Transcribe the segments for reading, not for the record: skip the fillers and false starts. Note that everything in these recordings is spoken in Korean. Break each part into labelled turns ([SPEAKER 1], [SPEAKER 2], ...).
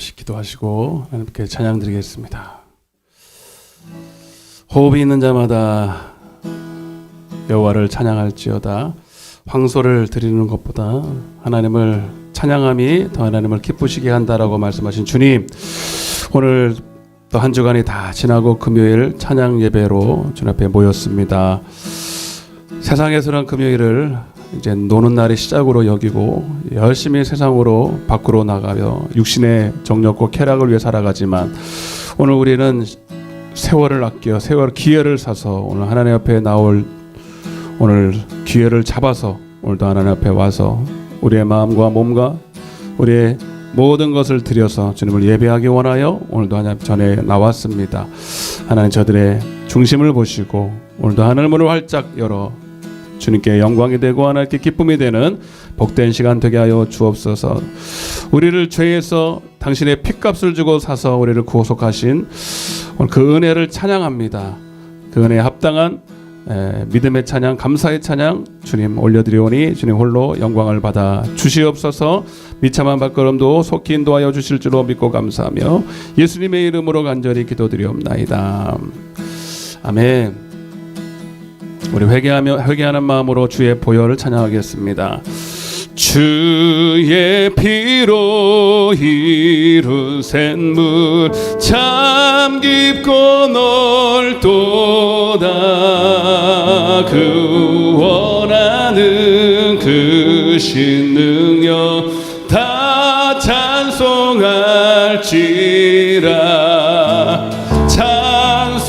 [SPEAKER 1] 잠시 기도하시고 하나님께 찬양 드리겠습니다. 호흡이 있는 자마다 여호와를 찬양할지어다. 황소를 드리는 것보다 하나님을 찬양함이 더 하나님을 기쁘시게 한다라고 말씀하신 주님, 오늘 또 한 주간이 다 지나고 금요일 찬양 예배로 주님 앞에 모였습니다. 세상에서는 금요일을 이제 노는 날의 시작으로 여기고 열심히 세상으로 밖으로 나가며 육신의 정욕과 쾌락을 위해 살아가지만, 오늘 우리는 세월을 아껴 기회를 사서 오늘 하나님 앞에 나올 오늘 기회를 잡아서 오늘도 하나님 앞에 와서 우리의 마음과 몸과 우리의 모든 것을 드려서 주님을 예배하기 원하여 오늘도 하나님 전에 나왔습니다. 하나님 저들의 중심을 보시고 오늘도 하늘 문을 활짝 열어 주님께 영광이 되고 하나님께 기쁨이 되는 복된 시간 되게 하여 주옵소서. 우리를 죄에서 당신의 핏값을 주고 사서 우리를 구속하신 그 은혜를 찬양합니다. 그 은혜에 합당한 믿음의 찬양, 감사의 찬양 주님 올려드리오니 주님 홀로 영광을 받아 주시옵소서. 비참한 발걸음도 속히 인도하여 주실 줄로 믿고 감사하며 예수님의 이름으로 간절히 기도드리옵나이다. 아멘. 우리 회개하는 마음으로 주의 보혈을 찬양하겠습니다. 주의 피로 이룬 샘물 참 깊고 넓도다. 그 원하는 그 신능력 다 찬송할지라. 찬송하세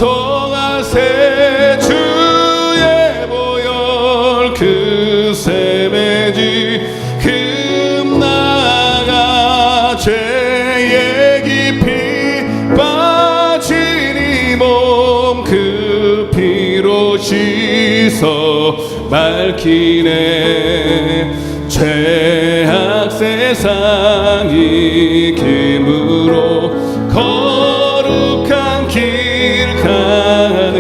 [SPEAKER 1] 주의 보혈 그 샘에 지금 나가 죄에 깊이 빠진 이 몸 그 피로 씻어 밝히네. 죄악 세상 이김으로 거룩한 길 가는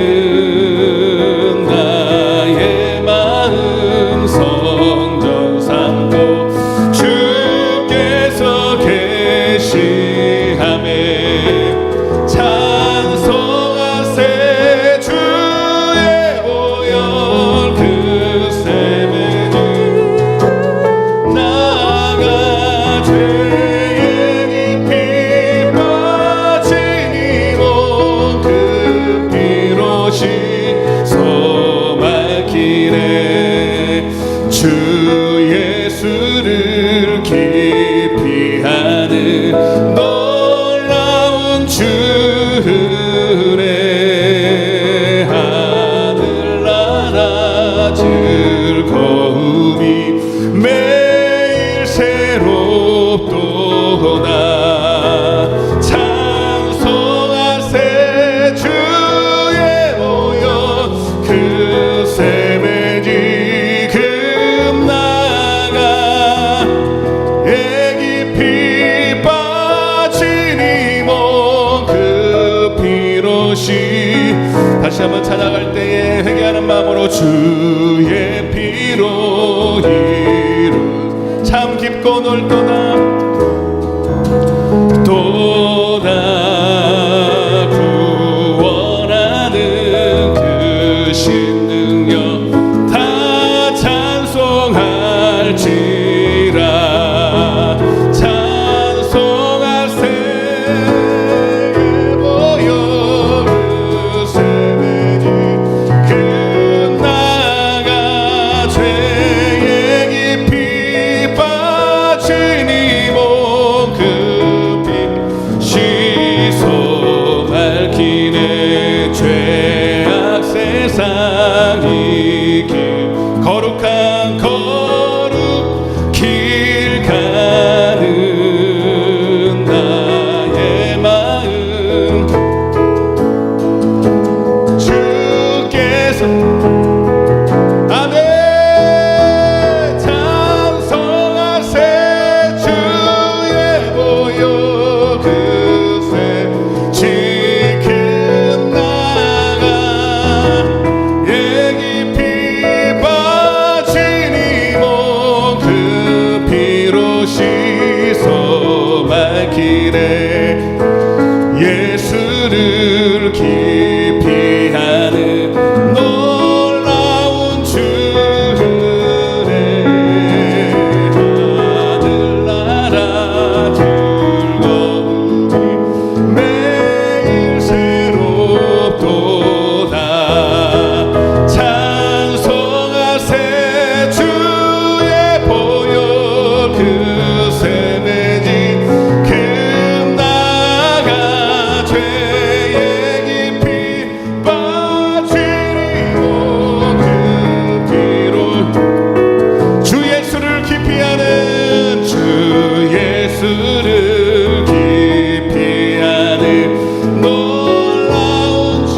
[SPEAKER 1] 나의 마음 성전 삼고 주께서 계시하매. 찬송하세 주의 보혈 그 샘에 나가 죄에 깊이 빠진 이 몸 그 피로 씻어 밝히네. 주 예수를 기피하는 놀라운 주은혜 하늘나라 즐거움이 매일 새롭도다. 찬송하세 주의 보혈 그 샘에 지금 나가 깊이 빠진 이 몸 그 피로 다시 한번 찬양할 때에 회개하는 마음으로 주의 피로 이룬 참 깊고 넓도다. 구원하는 그 신능력 다 찬송할지라. 찬송하세 보혈 그 샘에 지금 나가 죄에 깊이 빠진 이 몸 그 피 씻어 밝히네. 죄악 세상 이길 거룩한 거룩 길 가는 나의 마음 주께서 아멘. 찬송하세 주 그를 깊이 아는 놀라운 주.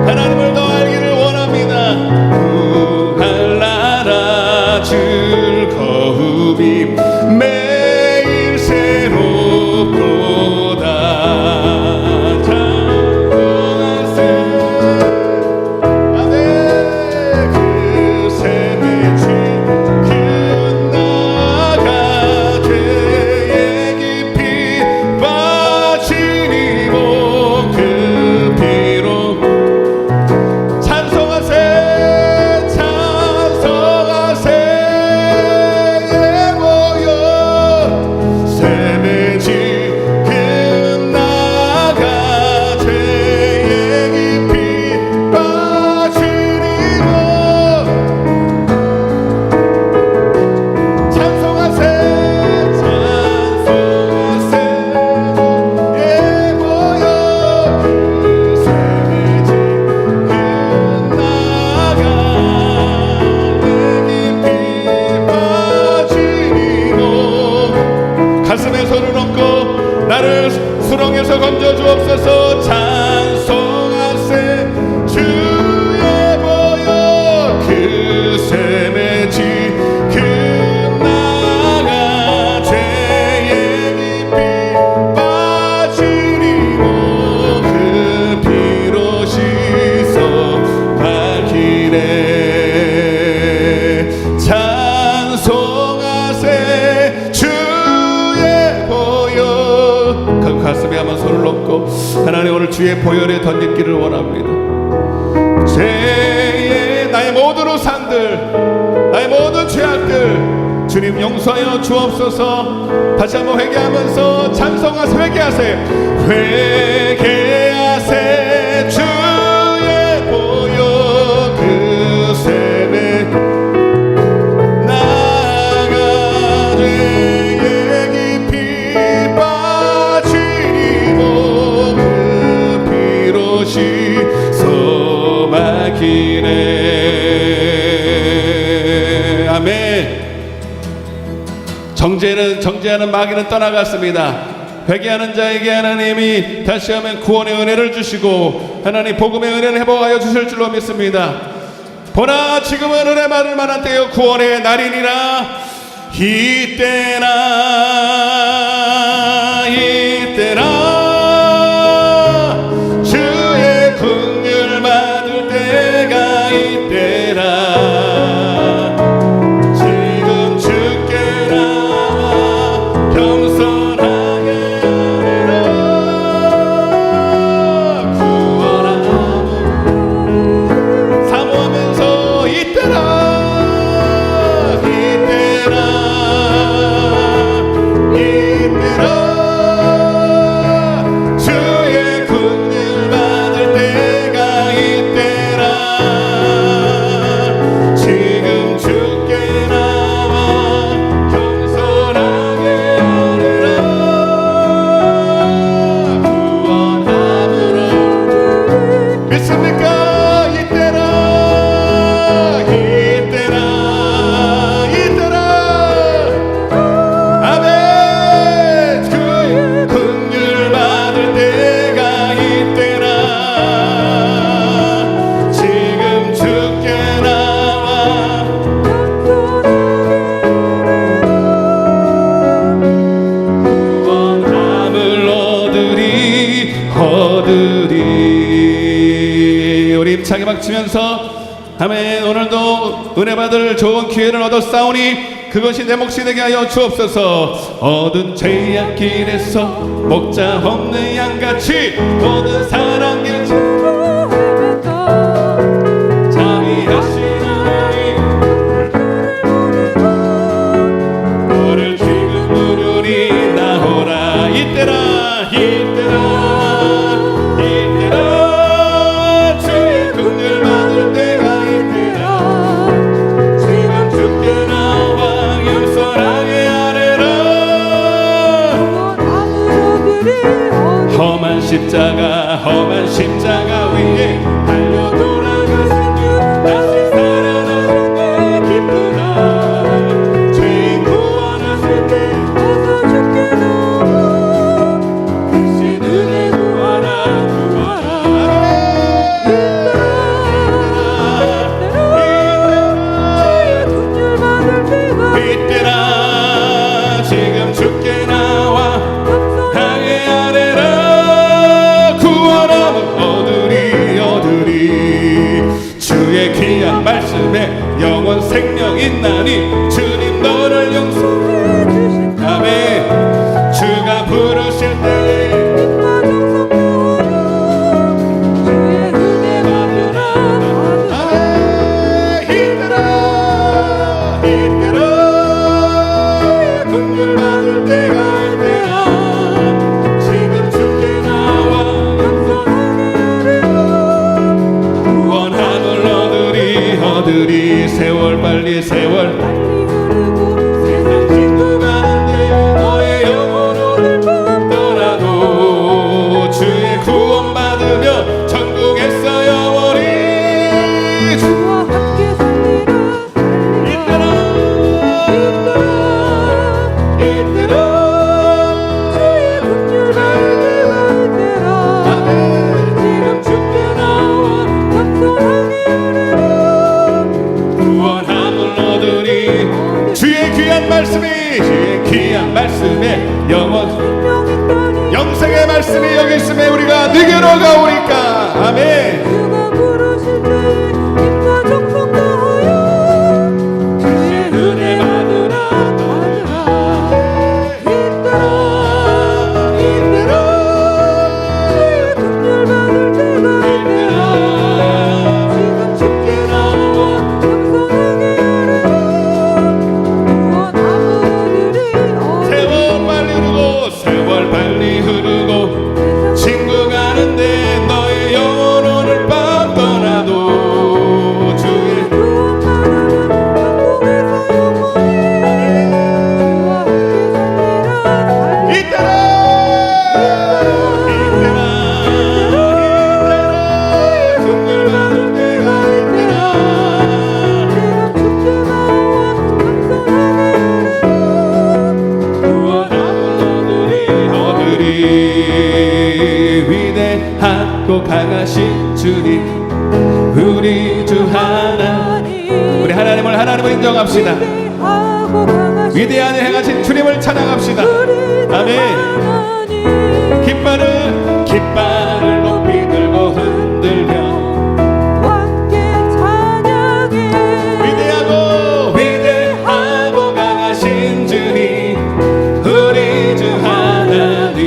[SPEAKER 1] 하나님을 더 알기를 원합니다. 구할 나라 즐거움이 매일 새롭도다. 가슴에 손을 얹고 나를 수렁에서 건져 주옵소서. 찬송하세 주의 보혈 그 샘에 지금 나가 죄의 깊이 빠지리고 그 피로 씻어 밝히네. 찬송하세 주의 보혈. 가슴에 한번 손을 놓고 하나님 오늘 주의 보혈에 던지기를 원합니다. 죄의 나의 모든 우상들, 나의 모든 죄악들 주님 용서하여 주옵소서. 다시 한번 회개하면서 찬송하세. 회개하세 주의 보혈 그 샘에 나가 죄의 깊이 빠지리고 그 피로 씻어 막히네. 아멘. 정죄하는 마귀는 떠나갔습니다. 회개하는 자에게 하나님이 다시 한번 구원의 은혜를 주시고 하나님 복음의 은혜를 회복하여 주실 줄로 믿습니다. 보나 지금은 은혜 받을 만한 때요 구원의 날이니라. 이때라 주의 긍휼 받을 때가 이때라. 지금 주께 나와 겸손하게 하리라. 구원하고 사모하면서 이때라 주의 긍휼 받을 때가 이때라. 지금 주께 나와 겸손하게 하리라. 구원함으로 믿습니까? 이때라 아멘. 그 긍휼 받을 때가 이때라. 지금 주께 나와 구원함을 얻으리. 우리 힘차게 박치면서 아멘. 오늘도 은혜 받을 좋은 기회를 얻었사오니 그것이 내 몫이 되게 하여 주옵소서. 어두운 죄악 길에서 목자 없는 양같이 모든 사랑의 자비하신 하나님 너를 지금 부르니 나오라. 이때라 주의 긍휼 받을 때가 이때라. 지금 주께 나와 겸손하게 하리라. 험한 십자가 위에 달려 돌아가신 주 다시 살아나신 때 기쁘다. 죄인 구원하실 때 어서 주께 지금 주께 나와 향해 아뢰라. 구원함을 얻으리 주의 귀한 말씀에 영원 생명 있나니 주님 너를 용서해 주신다며. 주가 부르실 때에 세월 빨리 세월 세상 친구 가는데 너의 영혼을 떠나도 주의 구원 받으며 천국에서 영원히 주와 함께 살리라. 이끌어 주의 긍휼 받을 때라. 지금 주께 나와 겸손하게 주의 귀한 말씀에 영원 영생의 말씀이 여기 있음에 우리가 네게로 가오리까. 아멘. 주가 부르실 때 힘과 정성 다하여 주의 은혜 받으라. 이끌어 주의 긍휼 받을 때가 있으라. 지금 주께 나와 겸손하게 세월 빨리 흐르고 친구 가는데 너의 영혼 오늘 밤 떠나도 주의 위대하고 강하신 주님 우리 주 하나님. 우리 하나님을 인정합시다. 위대한 행하신 주님을 찬양합시다. 아멘. 깃발을 높이 들고 흔들며 함께 찬양해. 위대하고 강하신 주님 우리 주 하나님.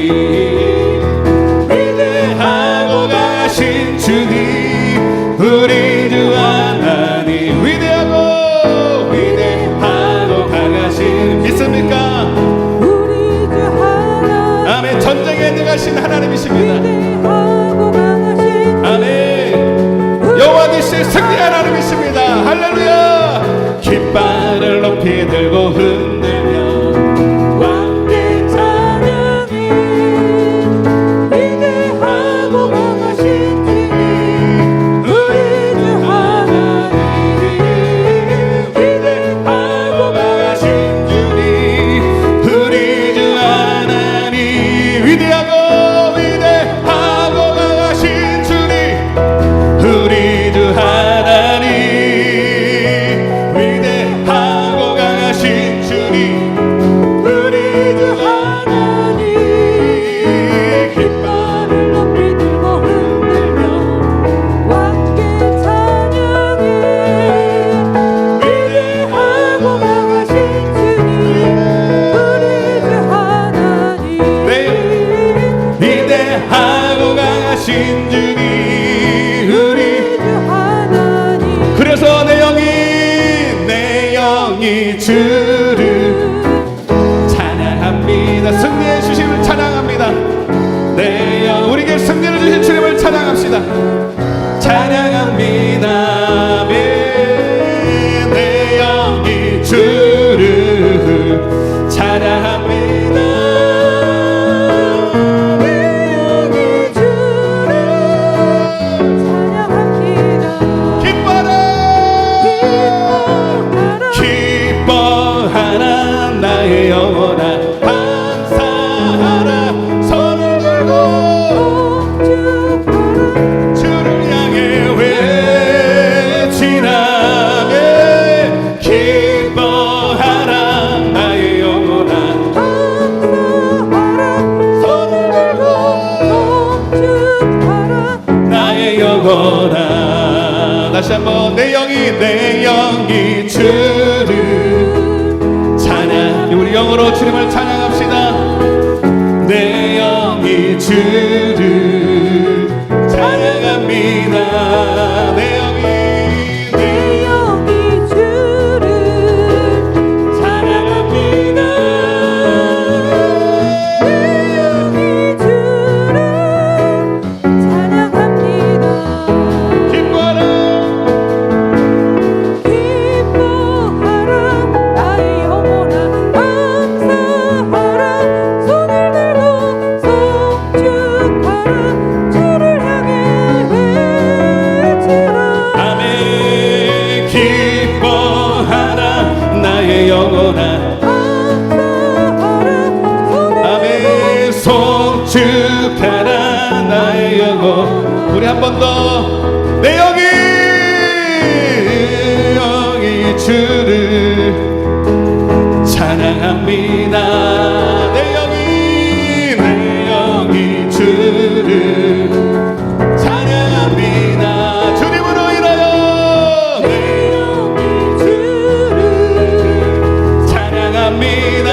[SPEAKER 1] 우리 주 하나님 위대하고 강하신 믿습니까? 우리 주 하나님. 아멘. 전쟁에 능하신 하나님이십니다. 아멘. 여호와니시 승리한 하나님이십니다. 할렐루야. 깃발을 높이 들고 흔들며 함께 찬양해. 위대하고 강하신 그래서 내 영이 주를 찬양합니다. 승리해 주심을 찬양합니다. 내 영 우리에게 승리를 주신 주님을 찬양합시다. 찬양합니다. 내 영이 주를 찬양합니다. 나의 영혼아 감사하라. 손을 들고 주를 향해 외치라네. 기뻐하라 나의 영혼아 우리 영으로 주님을 찬양합시다. 내 영이 주를 찬양합니다. 내 영이
[SPEAKER 2] 주를 찬양합니다. 내 영이 주를 찬양합니다.
[SPEAKER 1] 기뻐하라
[SPEAKER 2] 나의 영혼아 감사하라. 손을 들고 송축하라. 주를 향해 외치라.
[SPEAKER 1] 아멘. 기뻐하라 나의 영혼아.
[SPEAKER 2] 감사하라.
[SPEAKER 1] 아멘. 송축하라 나의 영혼. 우리 한 번 더. 내 영이 주를 찬양합니다. 내 영이 주를 찬양합니다. 주님으로 인하여 내 영이 주를 찬양합니다.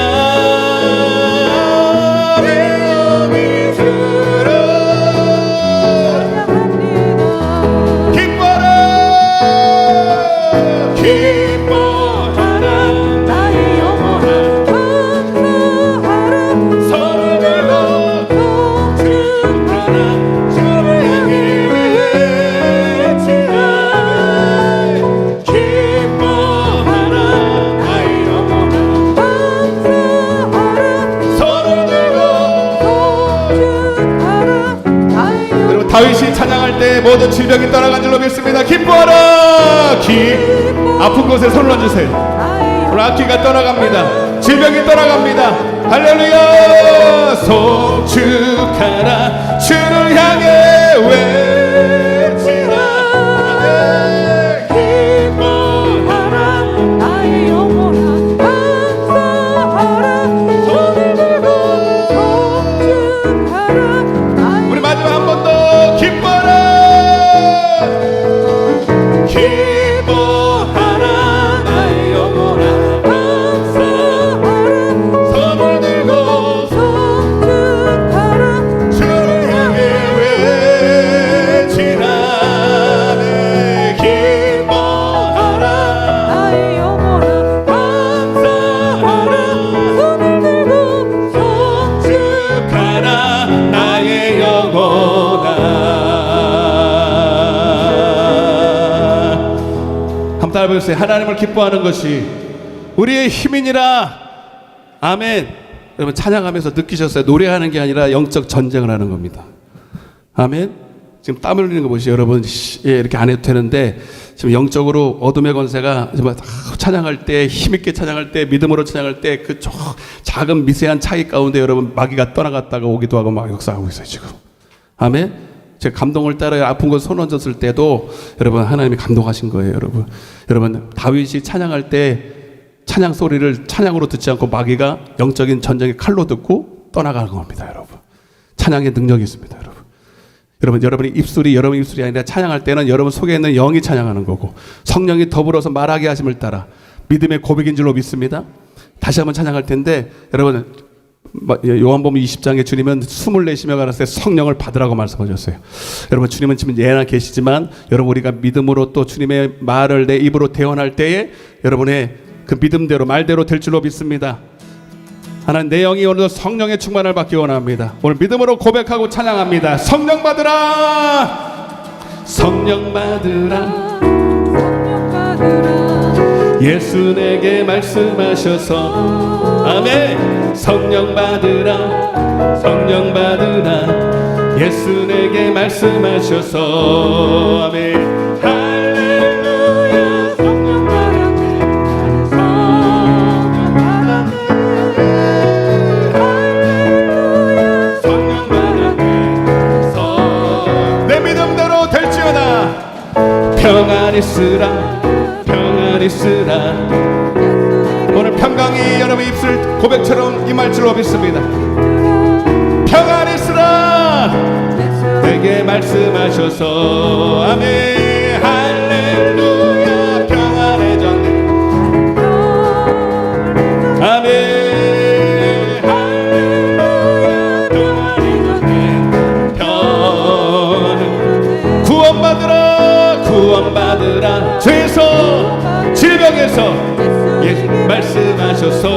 [SPEAKER 1] 내 영이 주를 기뻐라 기뻐하라
[SPEAKER 2] 나의 영혼아 감사하라.
[SPEAKER 1] 손을 들고
[SPEAKER 2] 송축하라.
[SPEAKER 1] 주를 향해 외치라. 기뻐하라 나의 영혼아.
[SPEAKER 2] 감사하라.
[SPEAKER 1] 손을 들고.
[SPEAKER 2] 송축하라. 나의
[SPEAKER 1] 여러분 다윗이 찬양할 때 모든 질병이 떠나간 줄로 믿습니다. 기뻐하라. 아픈 곳에 손을 얹으세요. 오늘 악기가 떠나갑니다. 질병이 떠나갑니다. 할렐루야. 송축하라. 주를 향해 외치라. 기뻐하라.
[SPEAKER 2] 나의 영혼아 감사하라. 손을 들고 송축하라.
[SPEAKER 1] 우리 마지막 한 번 더. 기뻐하라. 기뻐하라 나의 영혼아.
[SPEAKER 2] 감사하라.
[SPEAKER 1] 손을 들고
[SPEAKER 2] 송축하라.
[SPEAKER 1] 주를 향해 외치라. 네 기뻐하라.
[SPEAKER 2] 나의 영혼아 감사하라. 손을 들고
[SPEAKER 1] 축하라 나의 영혼아. 한번 따라 해보세요. 하나님을 기뻐하는 것이 우리의 힘이니라. 아멘. 여러분 찬양하면서 느끼셨어요? 노래하는 게 아니라 영적 전쟁을 하는 겁니다. 아멘. 지금 땀 흘리는 거 보시죠. 여러분 이렇게 안 해도 되는데 지금 영적으로 어둠의 권세가 정말 찬양할 때 힘있게 찬양할 때 믿음으로 찬양할 때 그 작은 미세한 차이 가운데 여러분 마귀가 떠나갔다가 오기도 하고 막 역사하고 있어요 지금. 아멘. 제 감동을 따라 아픈 곳 손 얹었을 때도 여러분 하나님이 감동하신 거예요. 여러분 다윗이 찬양할 때 찬양 소리를 찬양으로 듣지 않고 마귀가 영적인 전쟁의 칼로 듣고 떠나가는 겁니다. 여러분 찬양의 능력이 있습니다. 여러분의 입술이 여러분 입술이 아니라 찬양할 때는 여러분 속에 있는 영이 찬양하는 거고 성령이 더불어서 말하게 하심을 따라 믿음의 고백인 줄로 믿습니다. 다시 한번 찬양할 텐데 여러분 요한복음 20장에 주님은 숨을 내쉬며 가라사대 성령을 받으라고 말씀하셨어요. 여러분 주님은 지금 예나 계시지만 여러분 우리가 믿음으로 또 주님의 말을 내 입으로 대언할 때에 여러분의 그 믿음대로 말대로 될 줄로 믿습니다. 하나님 내 영이 오늘도 성령의 충만을 받기 원합니다. 오늘 믿음으로 고백하고 찬양합니다. 성령 받으라. 성령 받으라.
[SPEAKER 2] 성령 받으라.
[SPEAKER 1] 예수 내게 말씀하셔서 아멘. 성령 받으라. 성령 받으라. 예수 내게 말씀하셔서 아멘. 할렐루야.
[SPEAKER 2] 성령 받으라. 성령 받으라. 할렐루야.
[SPEAKER 1] 성령 받으라. 내 믿음대로 될지어다. 평안 있으라. 평안 있으라. 오늘 평강이 여러분 입술 고백처럼 임할 줄로 믿습니다. 평안 있으라. 내게 말씀하셔서 아멘. 할렐루야. 평안의 전대 아멘. 죄에서 질병에서 예수 말씀하셔서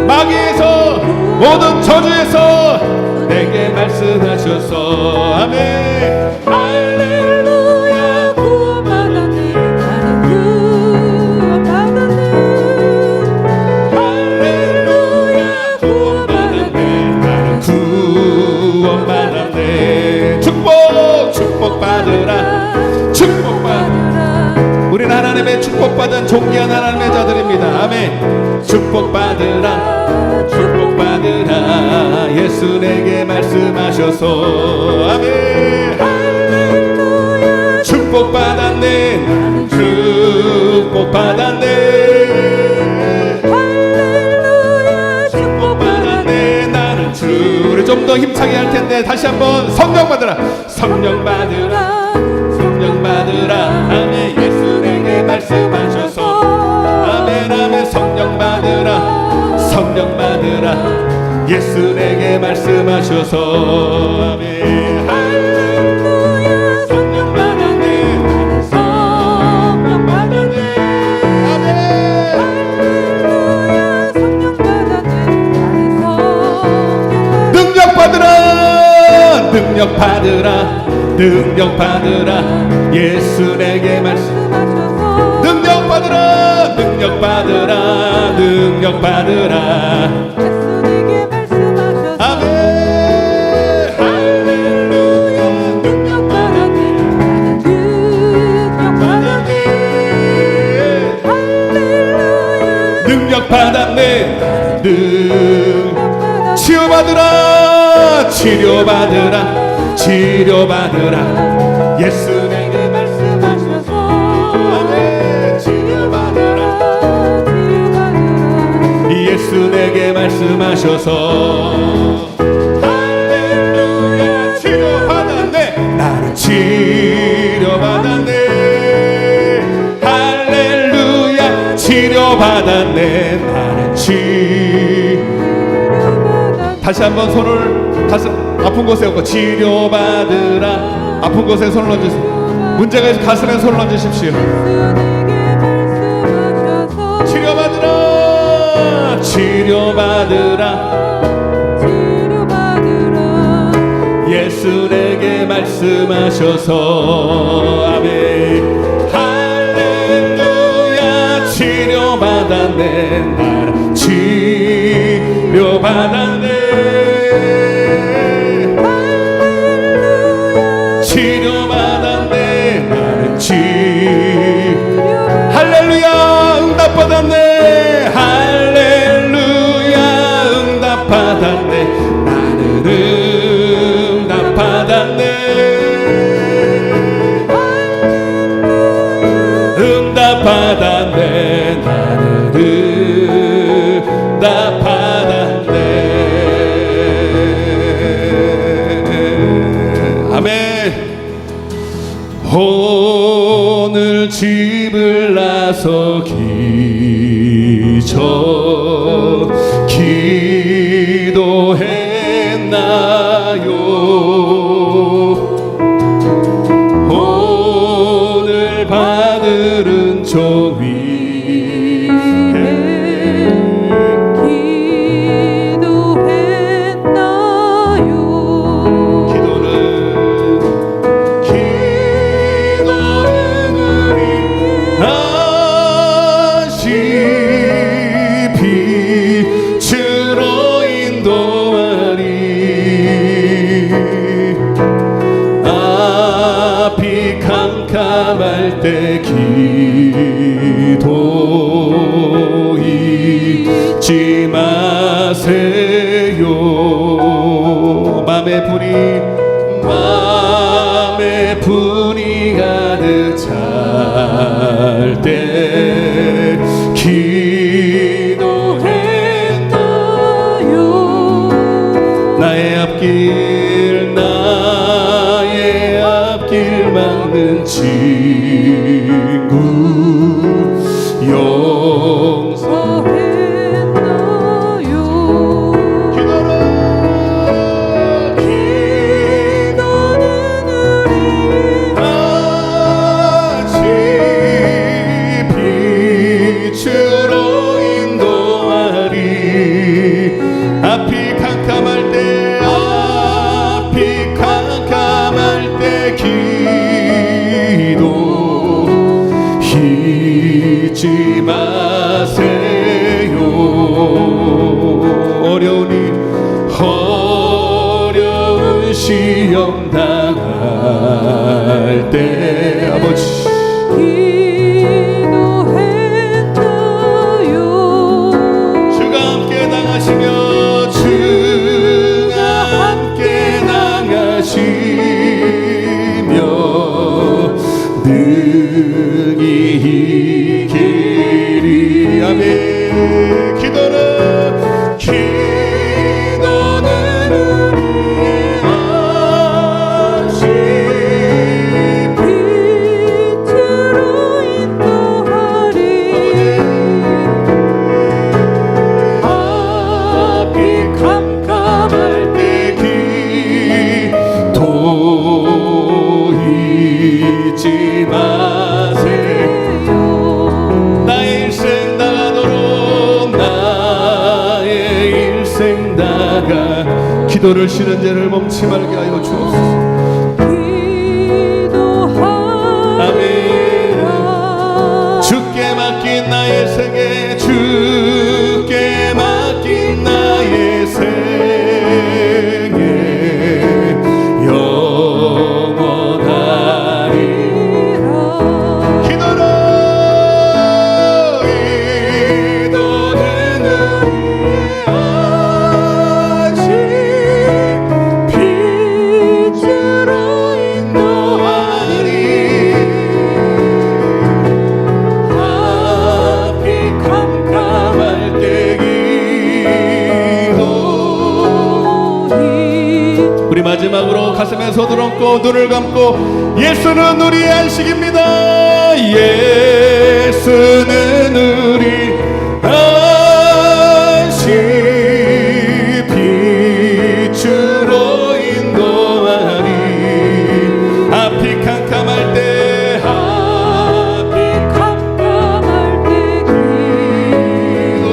[SPEAKER 1] 마귀에서 모든 저주에서 내게 말씀하셔서 아멘.
[SPEAKER 2] 할렐루야 구원받았네 나는 구원받았네 할렐루야 구원받았네
[SPEAKER 1] 나는 구원받았네. 축복받으라 우리는 하나님의 축복받은 존귀한 하나님의 자들입니다. 아멘. 축복받으라 예수 내게 말씀하셔서 아멘. 축복받았네 축복받았네 나는 우리 좀 더 힘차게 할 텐데 다시 한번 성령 받으라 아멘. 예수 내게 말씀하셔서 아멘. 성령 받으라 예수 내게 말씀하셔서 아멘.
[SPEAKER 2] 할렐루야 성령 받았네 성령 받았네
[SPEAKER 1] 아멘.
[SPEAKER 2] 할렐루야 성령 받았네 나는 성령
[SPEAKER 1] 능력 받으라 예수 내게
[SPEAKER 2] 말씀하셔서
[SPEAKER 1] 능력 받으라
[SPEAKER 2] 예수 내게 말씀하셔서
[SPEAKER 1] 아멘.
[SPEAKER 2] 할렐루야 능력 받았네 나는 능력 받았네 할렐루야
[SPEAKER 1] 치료받으라 예수 내게 말씀하셔서 아멘. 치료받으라 예수 내게 말씀하셔서 할렐루야 치료받았네 나는 치료받았네 할렐루야 치료받았네 나는 다시 한번 손을 가슴 아픈 곳에 얹고 치료받으라 아픈 곳에 손을 얹으세요. 문제가 있어 가슴에 손을 얹으십시오. 치료받으라 예수 내게 말씀하셔서 아멘. 할렐루야 치료받았네 나는 치료받았네 치료받았네 나는 할렐루야 응답받았네 할렐루야 응답받았네 나는 응답받았네 응답받았네 나는 응답받았네 아멘. 오늘 집을 나서 기도했나요? 오늘 받을 은총 위에 캄캄할 때 기도 잊지 마세요. 맘에 불이 가득 찰 때 기도했나요? 나의 앞길 막는 친구 용서했나요? 기도는 우리 나가 기도를 쉬는 죄를 멈지 말게 하여 주옵소서. 아멘. 주께 맡긴 나의 생애, 주께 맡긴 나의 생애 영원하리. 기도는 아직 빛으로 인도하리. 앞이 캄캄할 때기도. 우리 마지막으로 가슴에 손을 얹고 눈을 감고, 예수는 우리의 안식입니다. 예수는 우리 안식, 빛으로 인도하리. 앞이 캄캄할 때, 앞이 캄캄할 때기도.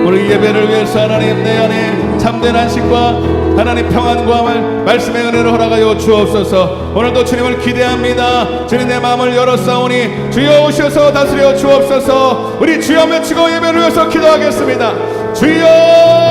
[SPEAKER 1] 오늘 예배를 위해서 하나님 내 안에 참된 안식과 하나님 평안과 말씀의 은혜를 허락하여 주옵소서. 오늘도 주님을 기대합니다. 주님 내 마음을 열었사오니 주여 오셔서 다스려 주옵소서. 우리 주여 외치고 예배를 위해서 기도하겠습니다. 주여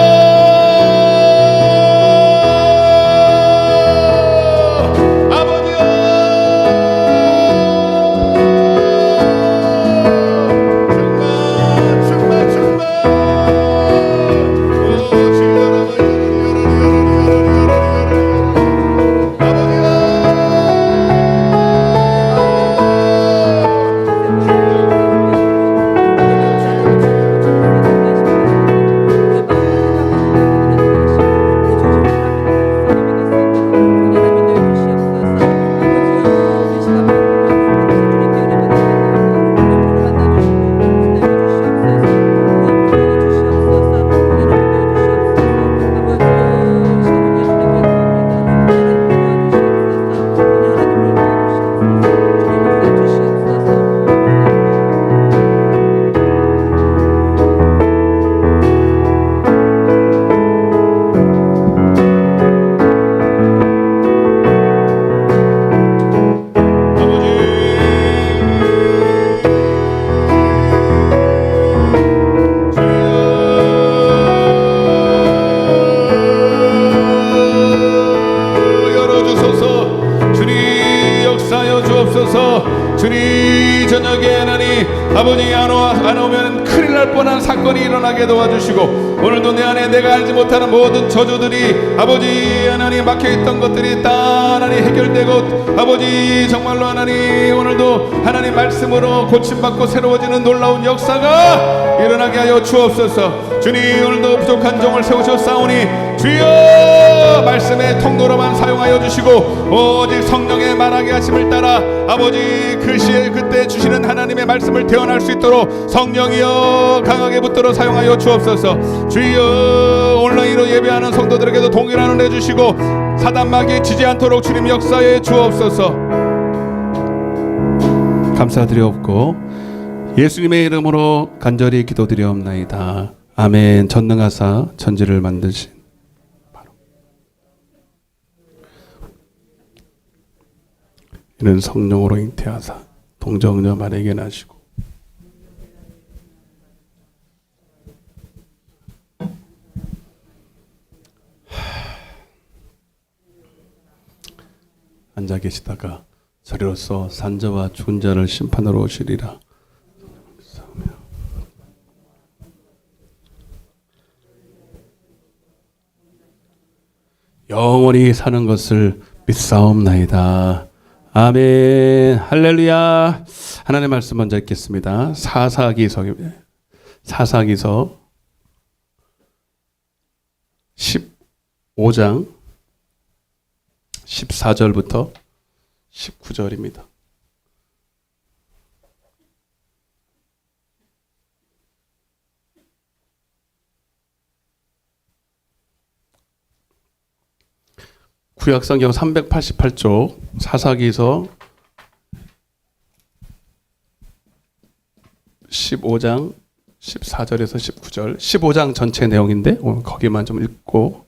[SPEAKER 1] 주님 저녁에 하나님 아버지 안 오면 큰일 날 뻔한 사건이 일어나게 도와주시고, 오늘도 내 안에 내가 알지 못하는 모든 저주들이 아버지 하나님 막혀있던 것들이 다 하나님 해결되고, 아버지 정말로 하나님 오늘도 하나님 말씀으로 고침받고 새로워지는 놀라운 역사가 일어나게 하여 주옵소서. 주님 오늘도 부족한 종을 세우셨사오니 주여 말씀의 통로로만 사용하여 주시고, 오직 성령의 말하게 하심을 따라 아버지 그 시에 그때 주시는 하나님의 말씀을 태어날 수 있도록 성령이여 강하게 붙들어 사용하여 주옵소서. 주여 온라인으로 예배하는 성도들에게도 동일한 은혜 주시고 사단마귀 지지 않도록 주님 역사해 주옵소서. 감사드리옵고 예수님의 이름으로 간절히 기도드리옵나이다. 아멘. 전능하사 천지를 만드신 이는 성령으로 잉태하사 동정녀 마리아에게 나시고 앉아 계시다가 저리로서 산자와 죽은 자를 심판하러 오시리라. 영원히 사는 것을 믿사옵나이다. 아멘. 할렐루야. 하나님의 말씀 먼저 읽겠습니다. 사사기서 15장 14절부터 19절입니다. 구약성경 388쪽 사사기서 15장 14절에서 19절 15장 전체 내용인데 오늘 거기만 좀 읽고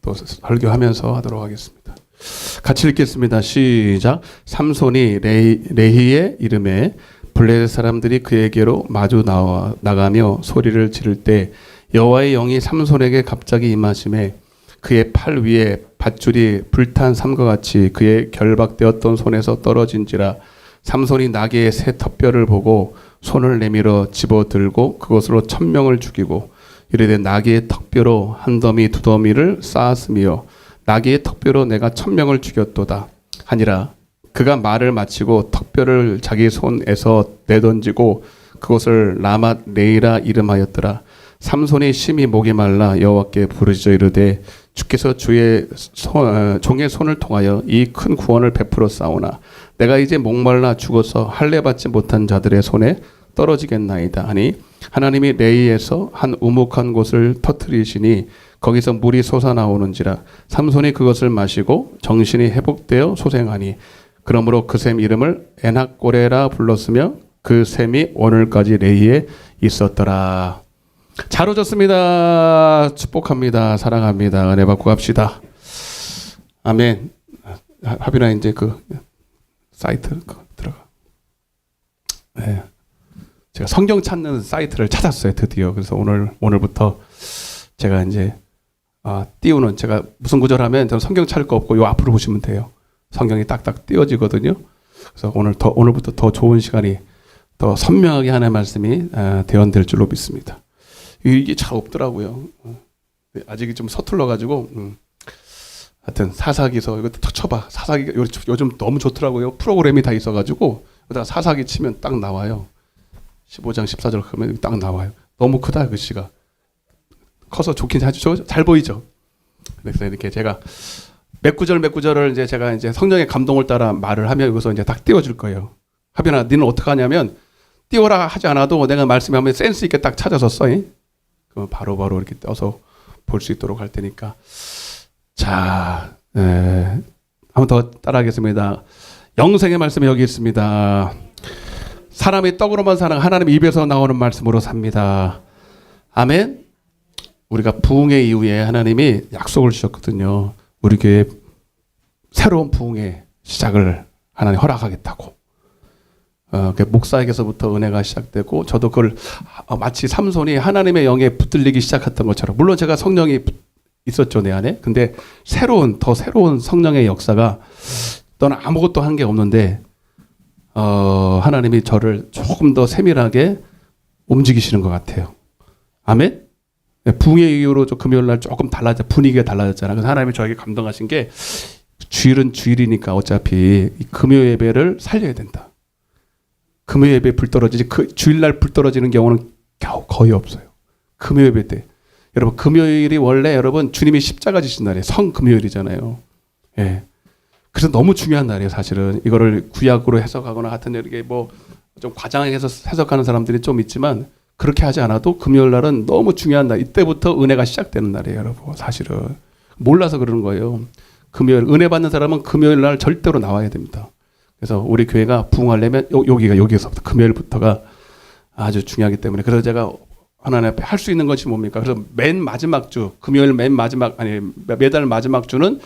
[SPEAKER 1] 또 설교하면서 하도록 하겠습니다. 같이 읽겠습니다. 시작. 삼손이 레히의 이름에 블레셋 사람들이 그에게로 마주 나가며 소리를 지를 때 여호와의 영이 삼손에게 갑자기 임하심에 그의 팔 위에 밧줄이 불탄 삼과 같이 그의 결박되었던 손에서 떨어진지라. 삼손이 나귀의 새 턱뼈를 보고 손을 내밀어 집어들고 그것으로 1000명을 죽이고 이르되 나귀의 턱뼈로 한 더미 두 더미를 쌓았으며 나귀의 턱뼈로 내가 1000명을 죽였도다 하니라. 그가 말을 마치고 턱뼈를 자기 손에서 내던지고 그것을 라맛 레이라 이름하였더라. 삼손이 심히 목이 말라 여호와께 부르짖어 이르되 주께서 주의 종의 손을 통하여 이 큰 구원을 베풀어 싸우나 내가 이제 목말라 죽어서 할례 받지 못한 자들의 손에 떨어지겠나이다 하니 하나님이 레이에서 한 우묵한 곳을 터뜨리시니 거기서 물이 솟아나오는지라. 삼손이 그것을 마시고 정신이 회복되어 소생하니 그러므로 그 샘 이름을 에낙고레라 불렀으며 그 샘이 오늘까지 레이에 있었더라. 잘 오셨습니다. 축복합니다. 사랑합니다. 은혜 받고 갑시다. 아멘. 하빈아 이제 그 사이트 들어가. 네. 제가 성경 찾는 사이트를 찾았어요. 드디어. 그래서 오늘부터 제가 이제 띄우는 제가 무슨 구절하면 저는 성경 찾을 거 없고 요 앞으로 보시면 돼요. 성경이 딱딱 띄워지거든요. 그래서 오늘부터 더 좋은 시간이 더 선명하게 하나의 말씀이 대언될 줄로 믿습니다. 이게 잘 없더라고요. 아직 좀 서툴러가지고 하여튼 사사기서 이거 딱 쳐봐. 사사기가 요즘 너무 좋더라고요. 프로그램이 다 있어가지고 여기다가 사사기 치면 딱 나와요. 15장 14절 그러면 딱 나와요. 너무 크다 글씨가. 커서 좋긴 하죠. 잘 보이죠. 그래서 이렇게 제가 몇 구절을 이제 제가 이제 성령의 감동을 따라 말을 하면 여기서 이제 딱 띄워줄 거예요. 하빈아, 너는 어떻게 하냐면 띄워라 하지 않아도 내가 말씀하면 센스 있게 딱 찾아서 써. 그럼 바로 이렇게 떠서 볼 수 있도록 할 테니까. 자, 한번 더 따라하겠습니다. 영생의 말씀이 여기 있습니다. 사람이 떡으로만 사는 하나님 입에서 나오는 말씀으로 삽니다. 아멘. 우리가 부흥의 이후에 하나님이 약속을 주셨거든요. 우리 교회 새로운 부흥의 시작을 하나님 허락하겠다고. 목사에게서부터 은혜가 시작되고 저도 그걸 마치 삼손이 하나님의 영에 붙들리기 시작했던 것처럼, 물론 제가 성령이 있었죠 내 안에. 근데 더 새로운 성령의 역사가, 또는 아무것도 한 게 없는데 하나님이 저를 조금 더 세밀하게 움직이시는 것 같아요. 아멘. 부흥의 이후로 금요일 날 조금 분위기가 달라졌잖아요. 그래서 하나님이 저에게 감동하신 게, 주일은 주일이니까 어차피 금요 예배를 살려야 된다. 금요 예배 불 떨어지지, 주일날 불 떨어지는 경우는 거의 없어요. 금요 예배 때. 여러분, 금요일이 원래 여러분 주님이 십자가 지신 날이에요. 성금요일이잖아요. 예. 그래서 너무 중요한 날이에요, 사실은. 이거를 구약으로 해석하거나 하여튼 이렇게 좀 과장하게 해석하는 사람들이 좀 있지만, 그렇게 하지 않아도 금요일 날은 너무 중요한 날. 이때부터 은혜가 시작되는 날이에요, 여러분. 사실은. 몰라서 그러는 거예요. 은혜 받는 사람은 금요일 날 절대로 나와야 됩니다. 그래서 우리 교회가 부흥하려면 여기서부터 금요일부터가 아주 중요하기 때문에, 그래서 제가 하나님 앞에 할 수 있는 것이 뭡니까? 그래서 맨 마지막 주, 금요일 매달 마지막 주는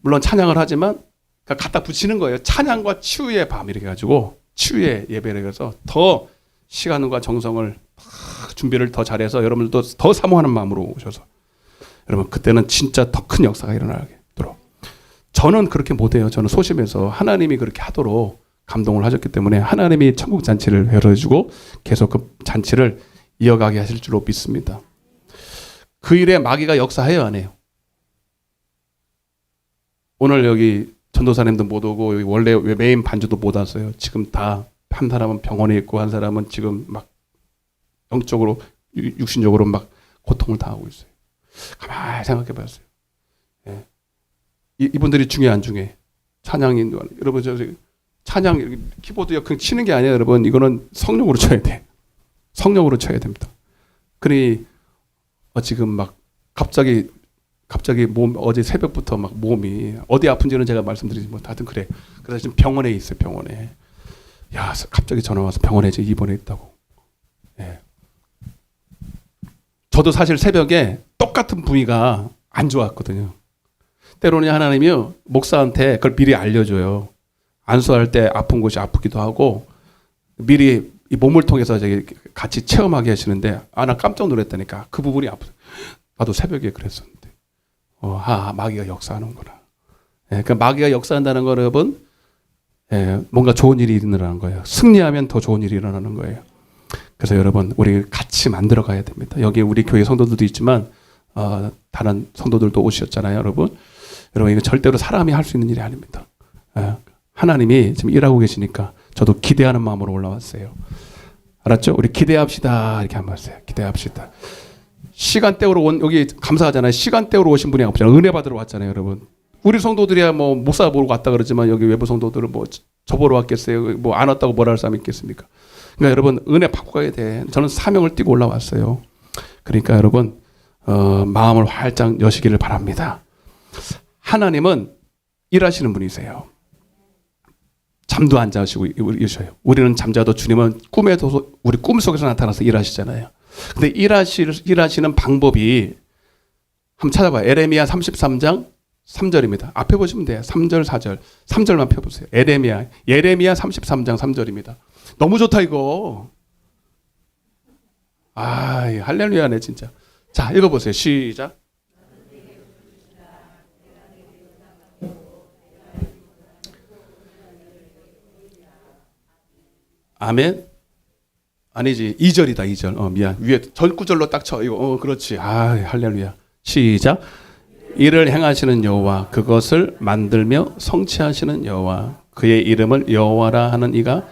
[SPEAKER 1] 물론 찬양을 하지만 갖다 붙이는 거예요. 찬양과 치유의 밤 이렇게 해가지고 치유의 예배를 해서 더 시간과 정성을 준비를 더 잘해서 여러분들도 더 사모하는 마음으로 오셔서 여러분 그때는 진짜 더 큰 역사가 일어나도록. 저는 그렇게 못해요. 저는 소심해서 하나님이 그렇게 하도록 감동을 하셨기 때문에 하나님이 천국 잔치를 열어주고 계속 그 잔치를 이어가게 하실 줄로 믿습니다. 그 일에 마귀가 역사해요, 안 해요? 오늘 여기 전도사님도 못 오고 여기 원래 메인 반주도 못 왔어요. 지금 다 한 사람은 병원에 있고 한 사람은 지금 막 영적으로 육신적으로 막 고통을 당하고 있어요. 가만히 생각해 봤어요. 예. 이분들이 중요해 안 중요해? 찬양인 여러분, 찬양 키보드 그냥 치는 게 아니에요, 여러분. 이거는 성령으로 쳐야 돼. 성령으로 쳐야 됩니다. 그러니 지금 막 갑자기 어제 새벽부터 막 몸이 어디 아픈지는 제가 말씀드리지 못하든 그래. 그래서 지금 병원에 있어요, 병원에. 야, 갑자기 전화 와서 병원에 이제 입원해 있다고. 예. 저도 사실 새벽에 똑같은 부위가 안 좋았거든요. 때로는 하나님이요, 목사한테 그걸 미리 알려줘요. 안수할 때 아픈 곳이 아프기도 하고, 미리 이 몸을 통해서 같이 체험하게 하시는데, 나 깜짝 놀랐다니까. 그 부분이 아프다. 나도 새벽에 그랬었는데. 마귀가 역사하는구나. 예, 그러니까 마귀가 역사한다는 거, 여러분, 예, 뭔가 좋은 일이 일어나는 거예요. 승리하면 더 좋은 일이 일어나는 거예요. 그래서 여러분, 우리 같이 만들어 가야 됩니다. 여기 우리 교회 성도들도 있지만, 다른 성도들도 오셨잖아요, 여러분. 여러분, 이거 절대로 사람이 할 수 있는 일이 아닙니다. 예, 하나님이 지금 일하고 계시니까 저도 기대하는 마음으로 올라왔어요. 알았죠? 우리 기대합시다. 이렇게 한번 하세요. 기대합시다. 시간대로 여기 감사하잖아요. 시간대로 오신 분이 없잖아요. 은혜 받으러 왔잖아요, 여러분. 우리 성도들이야 뭐 목사 보러 왔다 그러지만 여기 외부 성도들은 뭐 저 보러 왔겠어요. 뭐 안 왔다고 뭐라 할 사람이 있겠습니까? 그러니까 여러분, 은혜 받고 가야 돼. 저는 사명을 띠고 올라왔어요. 그러니까 여러분, 마음을 활짝 여시기를 바랍니다. 하나님은 일하시는 분이세요. 잠도 안 자시고 이러셔요. 우리는 잠자도 주님은 꿈에도 우리 꿈속에서 나타나서 일하시잖아요. 근데 일하시는 방법이 한번 찾아봐요. 에레미야 33장 3절입니다. 앞에 보시면 돼요. 3절, 4절. 3절만 펴보세요. 예레미야 33장 3절입니다. 너무 좋다 이거. 할렐루야네 진짜. 자, 읽어보세요. 시작. 아멘. 아니지, 2절이다 2절. 미안. 위에 절구절로 딱 쳐. 이거 그렇지. 할렐루야. 시작. 이를 행하시는 여호와, 그것을 만들며 성취하시는 여호와, 그의 이름을 여호와라 하는 이가.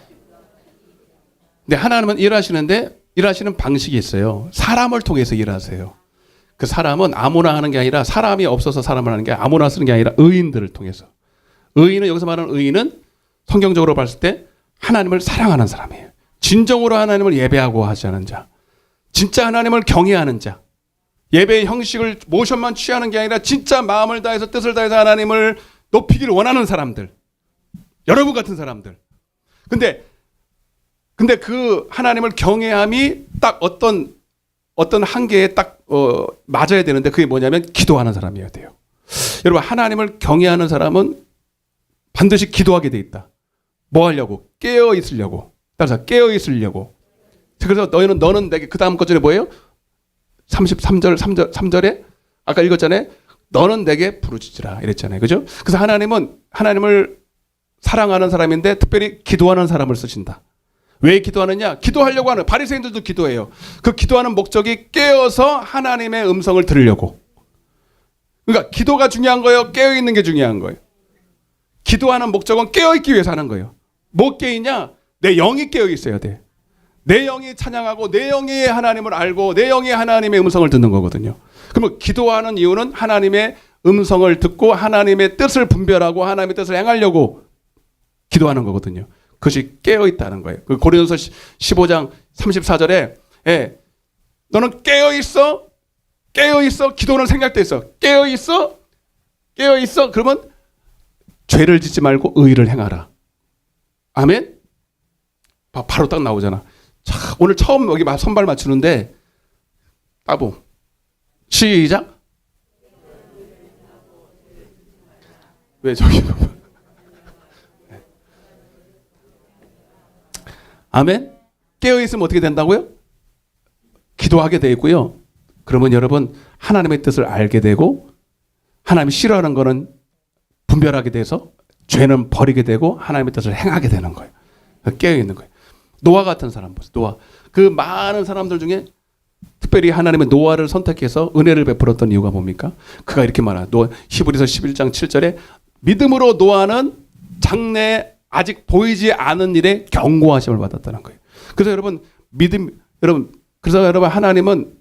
[SPEAKER 1] 근데 하나님은 일하시는데 일하시는 방식이 있어요. 사람을 통해서 일하세요. 그 사람은 아무나 하는 게 아니라, 사람이 없어서 사람을 하는 게 아무나 쓰는 게 아니라 의인들을 통해서. 의인은, 여기서 말하는 의인은 성경적으로 봤을 때 하나님을 사랑하는 사람이에요. 진정으로 하나님을 예배하고 하지 않은 자, 진짜 하나님을 경외하는 자, 예배의 형식을 모션만 취하는 게 아니라 진짜 마음을 다해서 뜻을 다해서 하나님을 높이기를 원하는 사람들, 여러분 같은 사람들. 근데 그 하나님을 경외함이 딱 어떤 한계에 딱 맞아야 되는데, 그게 뭐냐면 기도하는 사람이어야 돼요. 여러분, 하나님을 경외하는 사람은 반드시 기도하게 돼 있다. 뭐 하려고? 깨어 있으려고. 따라서 깨어 있으려고. 그래서 너는 내게, 그 다음 것 전에 뭐예요? 3절에 아까 읽었잖아요. 너는 내게 부르짖으라 이랬잖아요. 그죠? 그래서 하나님은 하나님을 사랑하는 사람인데 특별히 기도하는 사람을 쓰신다. 왜 기도하느냐? 기도하려고 하는, 바리새인들도 기도해요. 그 기도하는 목적이 깨어서 하나님의 음성을 들으려고. 그러니까 기도가 중요한 거예요? 깨어 있는 게 중요한 거예요? 기도하는 목적은 깨어 있기 위해서 하는 거예요. 뭐 깨있냐? 내 영이 깨어 있어야 돼. 내 영이 찬양하고 내 영이 하나님을 알고 내 영이 하나님의 음성을 듣는 거거든요. 그러면 기도하는 이유는 하나님의 음성을 듣고 하나님의 뜻을 분별하고 하나님의 뜻을 행하려고 기도하는 거거든요. 그것이 깨어있다는 거예요. 그 고린도서 15장 34절에 너는 깨어있어? 깨어있어? 기도는 생략돼 있어. 깨어있어? 깨어있어? 그러면 죄를 짓지 말고 의를 행하라. 아멘? 바로 딱 나오잖아. 자, 오늘 처음 여기 선발 맞추는데 따봉. 시작. 왜 저기 아멘? 깨어있으면 어떻게 된다고요? 기도하게 되어 있고요. 그러면 여러분, 하나님의 뜻을 알게 되고 하나님이 싫어하는 거는 분별하게 돼서 죄는 버리게 되고 하나님의 뜻을 행하게 되는 거예요. 깨어있는 거예요. 노아 같은 사람 보세요. 노아. 그 많은 사람들 중에 특별히 하나님의 노아를 선택해서 은혜를 베풀었던 이유가 뭡니까? 그가 이렇게 말해요. 히브리서 11장 7절에 믿음으로 노아는 장래에 아직 보이지 않은 일에 경고하심을 받았다는 거예요. 그래서 여러분, 그래서 여러분, 하나님은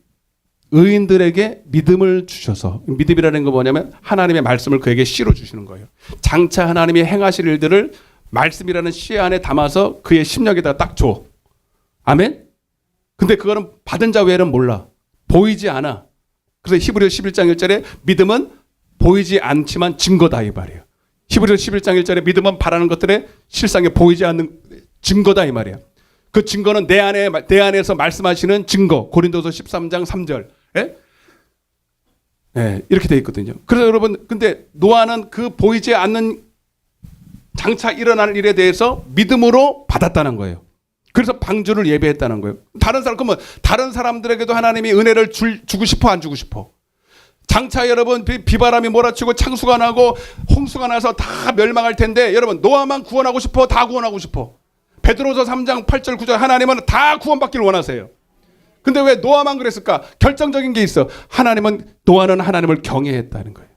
[SPEAKER 1] 의인들에게 믿음을 주셔서, 믿음이라는 거 뭐냐면 하나님의 말씀을 그에게 씨로 주시는 거예요. 장차 하나님이 행하실 일들을 말씀이라는 씨 안에 담아서 그의 심령에다가 딱 줘. 아멘? 근데 그거는 받은 자 외에는 몰라. 보이지 않아. 그래서 히브리서 11장 1절에 믿음은 보이지 않지만 증거다 이 말이에요. 히브리서 11장 1절에 믿음은 바라는 것들의 실상에 보이지 않는 증거다 이 말이야. 그 증거는 내 안에서 말씀하시는 증거. 고린도서 13장 3절. 예? 예, 이렇게 돼 있거든요. 그래서 여러분, 근데 노아는 그 보이지 않는 장차 일어날 일에 대해서 믿음으로 받았다는 거예요. 그래서 방주를 예배했다는 거예요. 그러면 다른 사람들에게도 하나님이 은혜를 주고 싶어, 안 주고 싶어? 장차 여러분 비바람이 몰아치고 창수가 나고 홍수가 나서 다 멸망할 텐데 여러분 노아만 구원하고 싶어? 다 구원하고 싶어? 베드로서 3장 8절 9절 하나님은 다 구원받기를 원하세요. 근데 왜 노아만 그랬을까? 결정적인 게 있어. 노아는 하나님을 경외했다는 거예요.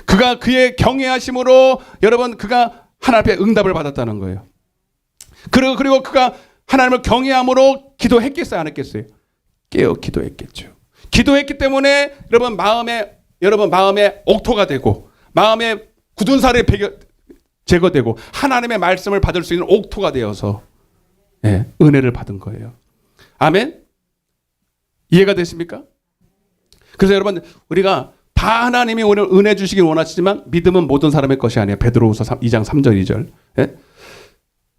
[SPEAKER 1] 그가 그의 경외하심으로 여러분 그가 하나님 앞에 응답을 받았다는 거예요. 그리고 그가 하나님을 경외함으로 기도했겠어요, 안 했겠어요? 깨어 기도했겠죠. 기도했기 때문에 여러분 마음에 옥토가 되고 마음에 굳은 살이 제거되고 하나님의 말씀을 받을 수 있는 옥토가 되어서 예, 은혜를 받은 거예요. 아멘. 이해가 되십니까? 그래서 여러분 우리가 다 하나님이 오늘 은혜 주시길 원하시지만 믿음은 모든 사람의 것이 아니에요. 베드로후서 2장 3절 2절. 예?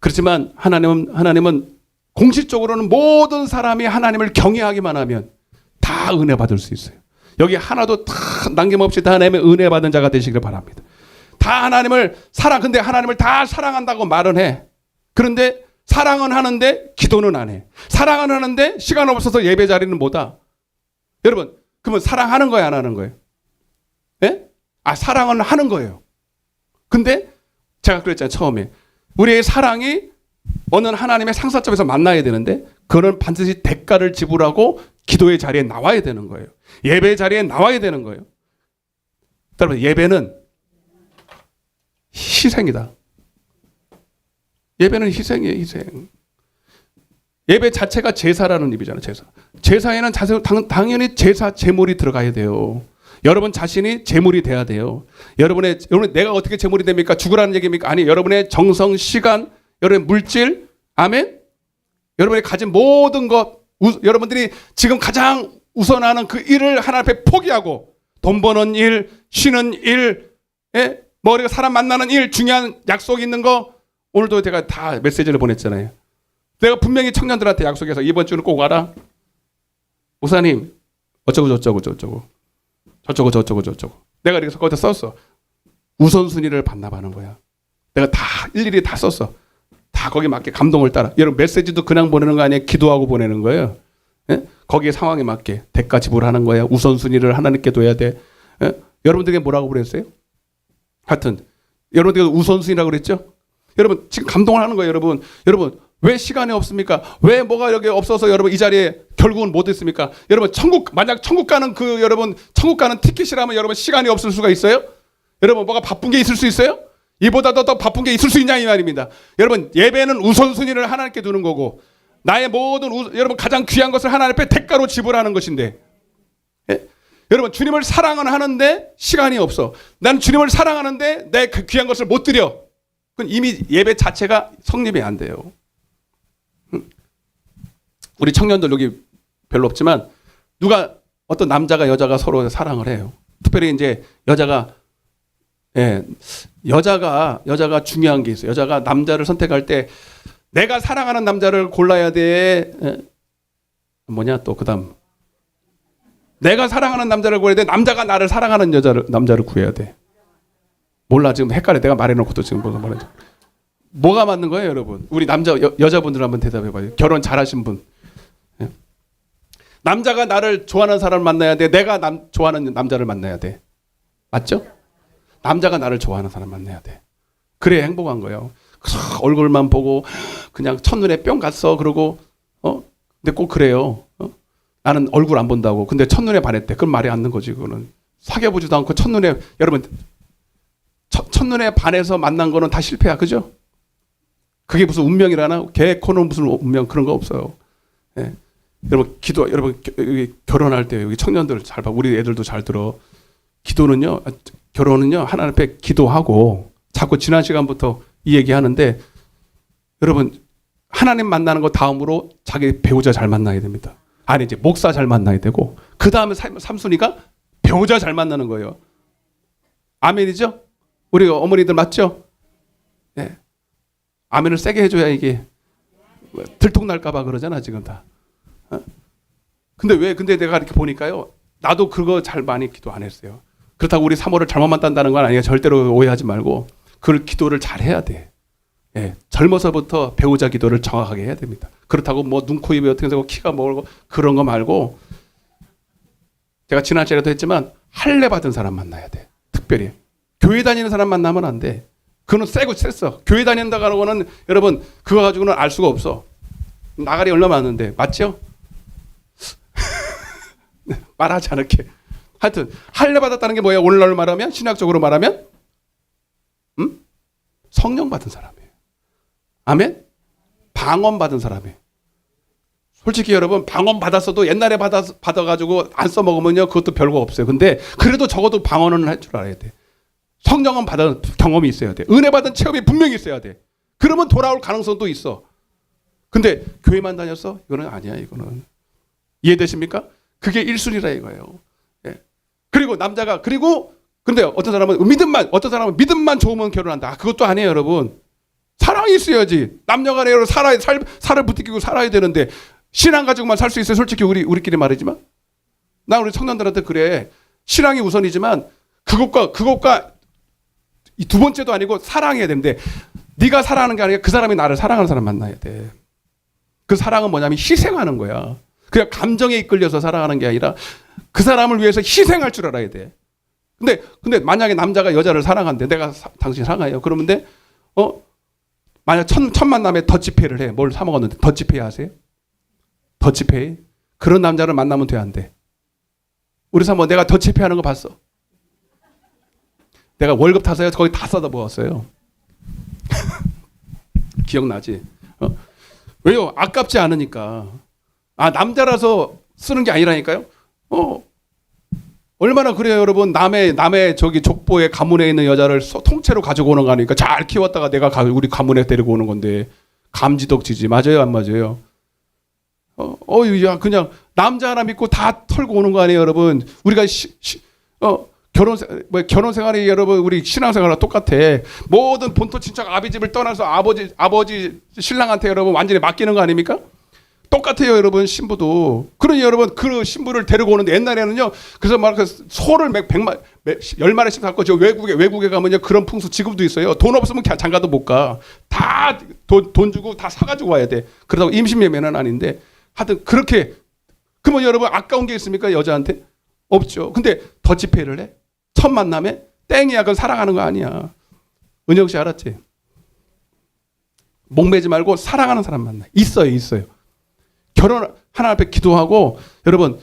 [SPEAKER 1] 그렇지만 하나님은 공식적으로는 모든 사람이 하나님을 경외하기만 하면 다 은혜 받을 수 있어요. 여기 하나도 다 남김없이 다 하나님의 은혜 받은 자가 되시기를 바랍니다. 다 근데 하나님을 다 사랑한다고 말은 해. 그런데 사랑은 하는데 기도는 안 해. 사랑은 하는데 시간 없어서 예배 자리는 못 와. 여러분, 그러면 사랑하는 거야, 안 하는 거예요? 예? 사랑은 하는 거예요. 근데 제가 그랬잖아요, 처음에. 우리의 사랑이 어느 하나님의 상사점에서 만나야 되는데 그거는 반드시 대가를 지불하고 기도의 자리에 나와야 되는 거예요. 예배의 자리에 나와야 되는 거예요. 여러분, 예배는 희생이다. 예배는 희생이에요, 희생. 예배 자체가 제사라는 의미잖아요, 제사. 제사에는 당연히 제물이 들어가야 돼요. 여러분 자신이 제물이 돼야 돼요. 여러분 내가 어떻게 제물이 됩니까? 죽으라는 얘기입니까? 아니, 여러분의 정성, 시간, 여러분의 물질, 아멘? 여러분이 가진 모든 것, 여러분들이 지금 가장 우선하는 그 일을 하나 앞에 포기하고 돈 버는 일, 쉬는 일, 우리가 사람 만나는 일, 중요한 약속 있는 거, 오늘도 제가 다 메시지를 보냈잖아요. 내가 분명히 청년들한테 약속해서 이번 주는 꼭 와라. 목사님 어쩌고 저쩌고 내가 이렇게 거기다 썼어. 우선순위를 반납하는 거야. 내가 다 일일이 다 썼어. 다 거기에 맞게 감동을 따라. 여러분 메시지도 그냥 보내는 거 아니에요. 기도하고 보내는 거예요. 예? 거기에 상황에 맞게 대가 지불하는 거야. 우선순위를 하나님께 둬야 돼. 예? 여러분들에게 뭐라고 그랬어요? 하여튼 여러분들에게 우선순위라고 그랬죠? 여러분 지금 감동을 하는 거예요. 여러분 왜 시간이 없습니까? 왜 뭐가 여기 없어서 여러분 이 자리에 결국은 못 있습니까? 여러분 만약 천국 가는 천국 가는 티켓이라면 여러분 시간이 없을 수가 있어요? 여러분 뭐가 바쁜 게 있을 수 있어요? 이보다 더 바쁜 게 있을 수 있냐 이 말입니다. 여러분 예배는 우선순위를 하나님께 두는 거고 나의 모든 여러분 가장 귀한 것을 하나님 앞에 대가로 지불하는 것인데 예? 여러분 주님을 사랑은 하는데 시간이 없어. 난 주님을 사랑하는데 내 그 귀한 것을 못 드려. 그건 이미 예배 자체가 성립이 안 돼요. 우리 청년들 여기 별로 없지만 어떤 남자가 여자가 서로 사랑을 해요. 특별히 이제 여자가 중요한 게 있어요. 여자가 남자를 선택할 때 내가 사랑하는 남자를 골라야 돼. 또 그다음 내가 사랑하는 남자를 구해야 돼. 남자가 나를 사랑하는 남자를 구해야 돼. 몰라 지금 헷갈려. 내가 말해놓고도 지금 뭐가 맞는 거예요, 여러분? 우리 여자분들 한번 대답해봐요. 결혼 잘하신 분. 남자가 나를 좋아하는 사람을 만나야 돼. 내가 좋아하는 남자를 만나야 돼. 맞죠? 남자가 나를 좋아하는 사람 만나야 돼. 그래야 행복한 거예요. 얼굴만 보고 그냥 첫눈에 뿅 갔어. 그러고 근데 꼭 그래요. 나는 얼굴 안 본다고. 근데 첫눈에 반했대. 그건 말이 안 되는 거지. 그거는 사귀어보지도 않고 여러분 첫눈에 반해서 만난 거는 다 실패야. 그죠? 그게 무슨 운명이라나? 개코는 무슨 운명 그런 거 없어요. 예. 여러분 결혼할 때 여기 청년들 잘 봐. 우리 애들도 잘 들어. 결혼은요 하나님 앞에 기도하고 자꾸 지난 시간부터 이 얘기하는데 여러분 하나님 만나는 거 다음으로 자기 배우자 잘 만나야 됩니다. 아니 이제 목사 잘 만나야 되고 그 다음에 3순위가 배우자 잘 만나는 거예요. 아멘이죠? 우리 어머니들 맞죠? 네. 아멘을 세게 해줘야 이게 들통날까봐 그러잖아 지금 다. 어? 근데 내가 이렇게 보니까요, 나도 그거 잘 많이 기도 안 했어요. 그렇다고 우리 사모를 잘못만 딴다는 건 아니에요. 절대로 오해하지 말고 그 기도를 잘 해야 돼. 예, 젊어서부터 배우자 기도를 정확하게 해야 됩니다. 그렇다고 뭐 눈, 코, 입이 어떻게 되고 키가 뭐고 그런 거 말고, 제가 지난 시간에도 했지만 할례 받은 사람 만나야 돼. 특별히 교회 다니는 사람 만나면 안 돼. 그거는 세고 셌어. 교회 다닌다고 하는 거는 여러분 그거 가지고는 알 수가 없어. 나가리 얼마 많은데 맞죠? 말하지 않을게. 하여튼 할례 받았다는 게 뭐야? 오늘날 말하면, 신학적으로 말하면 성령 받은 사람이에요. 아멘? 방언 받은 사람이에요. 솔직히 여러분, 방언 받았어도 옛날에 받아가지고 안 써먹으면요, 그것도 별거 없어요. 근데 그래도 적어도 방언은 할 줄 알아야 돼. 성령은 받은 경험이 있어야 돼. 은혜 받은 체험이 분명히 있어야 돼. 그러면 돌아올 가능성도 있어. 근데 교회만 다녔어? 이거는 아니야. 이거는 이해되십니까? 그게 1순위라 이거예요. 예. 그리고 남자가, 근데 어떤 사람은 믿음만 좋으면 결혼한다. 그것도 아니에요, 여러분. 사랑이 있어야지. 남녀간에 살을 부티기고 살아야 되는데 신앙 가지고만 살 수 있어요. 솔직히 우리끼리 말이지만. 나 우리 청년들한테 그래. 신앙이 우선이지만 그것과 이 두 번째도 아니고 사랑해야 되는데, 네가 사랑하는 게 아니라 그 사람이 나를 사랑하는 사람 만나야 돼. 그 사랑은 뭐냐면 희생하는 거야. 그냥 감정에 이끌려서 사랑하는 게 아니라 그 사람을 위해서 희생할 줄 알아야 돼. 근데 만약에 남자가 여자를 사랑한대. 내가 당신 사랑해요. 그러면 만약 첫 만남에 더치페이를 해. 뭘 사 먹었는데 더치페이 아세요? 더치페이? 그런 남자를 만나면 돼, 안 돼? 우리 사모 내가 더치페이 하는 거 봤어. 내가 월급 타서요 거기 다 써다 모았어요. 기억나지? 왜요? 아깝지 않으니까. 남자라서 쓰는 게 아니라니까요. 얼마나 그래요, 여러분. 남의 저기 족보의 가문에 있는 여자를 통째로 가지고 오는 거 아니까. 잘 키웠다가 내가 우리 가문에 데리고 오는 건데. 감지덕지지. 맞아요, 안 맞아요? 야, 그냥 남자 하나 믿고 다 털고 오는 거 아니에요, 여러분. 우리가 결혼 생활이 여러분 우리 신앙 생활과 똑같아. 모든 본토 친척 아비집을 떠나서 아버지 신랑한테 여러분 완전히 맡기는 거 아닙니까? 똑같아요, 여러분. 신부도. 그러니 여러분 그 신부를 데리고 오는데, 옛날에는요, 그래서 막 소를 10마리씩 갖고 저 외국에 가면요, 그런 풍수 지금도 있어요. 돈 없으면 장가도 못 가. 다 돈 주고 다 사가지고 와야 돼. 그러다고 임신매매는 아닌데, 하여튼 그렇게. 그러면 여러분 아까운 게 있습니까? 여자한테? 없죠. 근데 더치페이를 해? 첫 만남에? 땡이야. 그건 사랑하는 거 아니야. 은영 씨 알았지? 목매지 말고 사랑하는 사람 만나. 있어요. 결혼 하나 앞에 기도하고, 여러분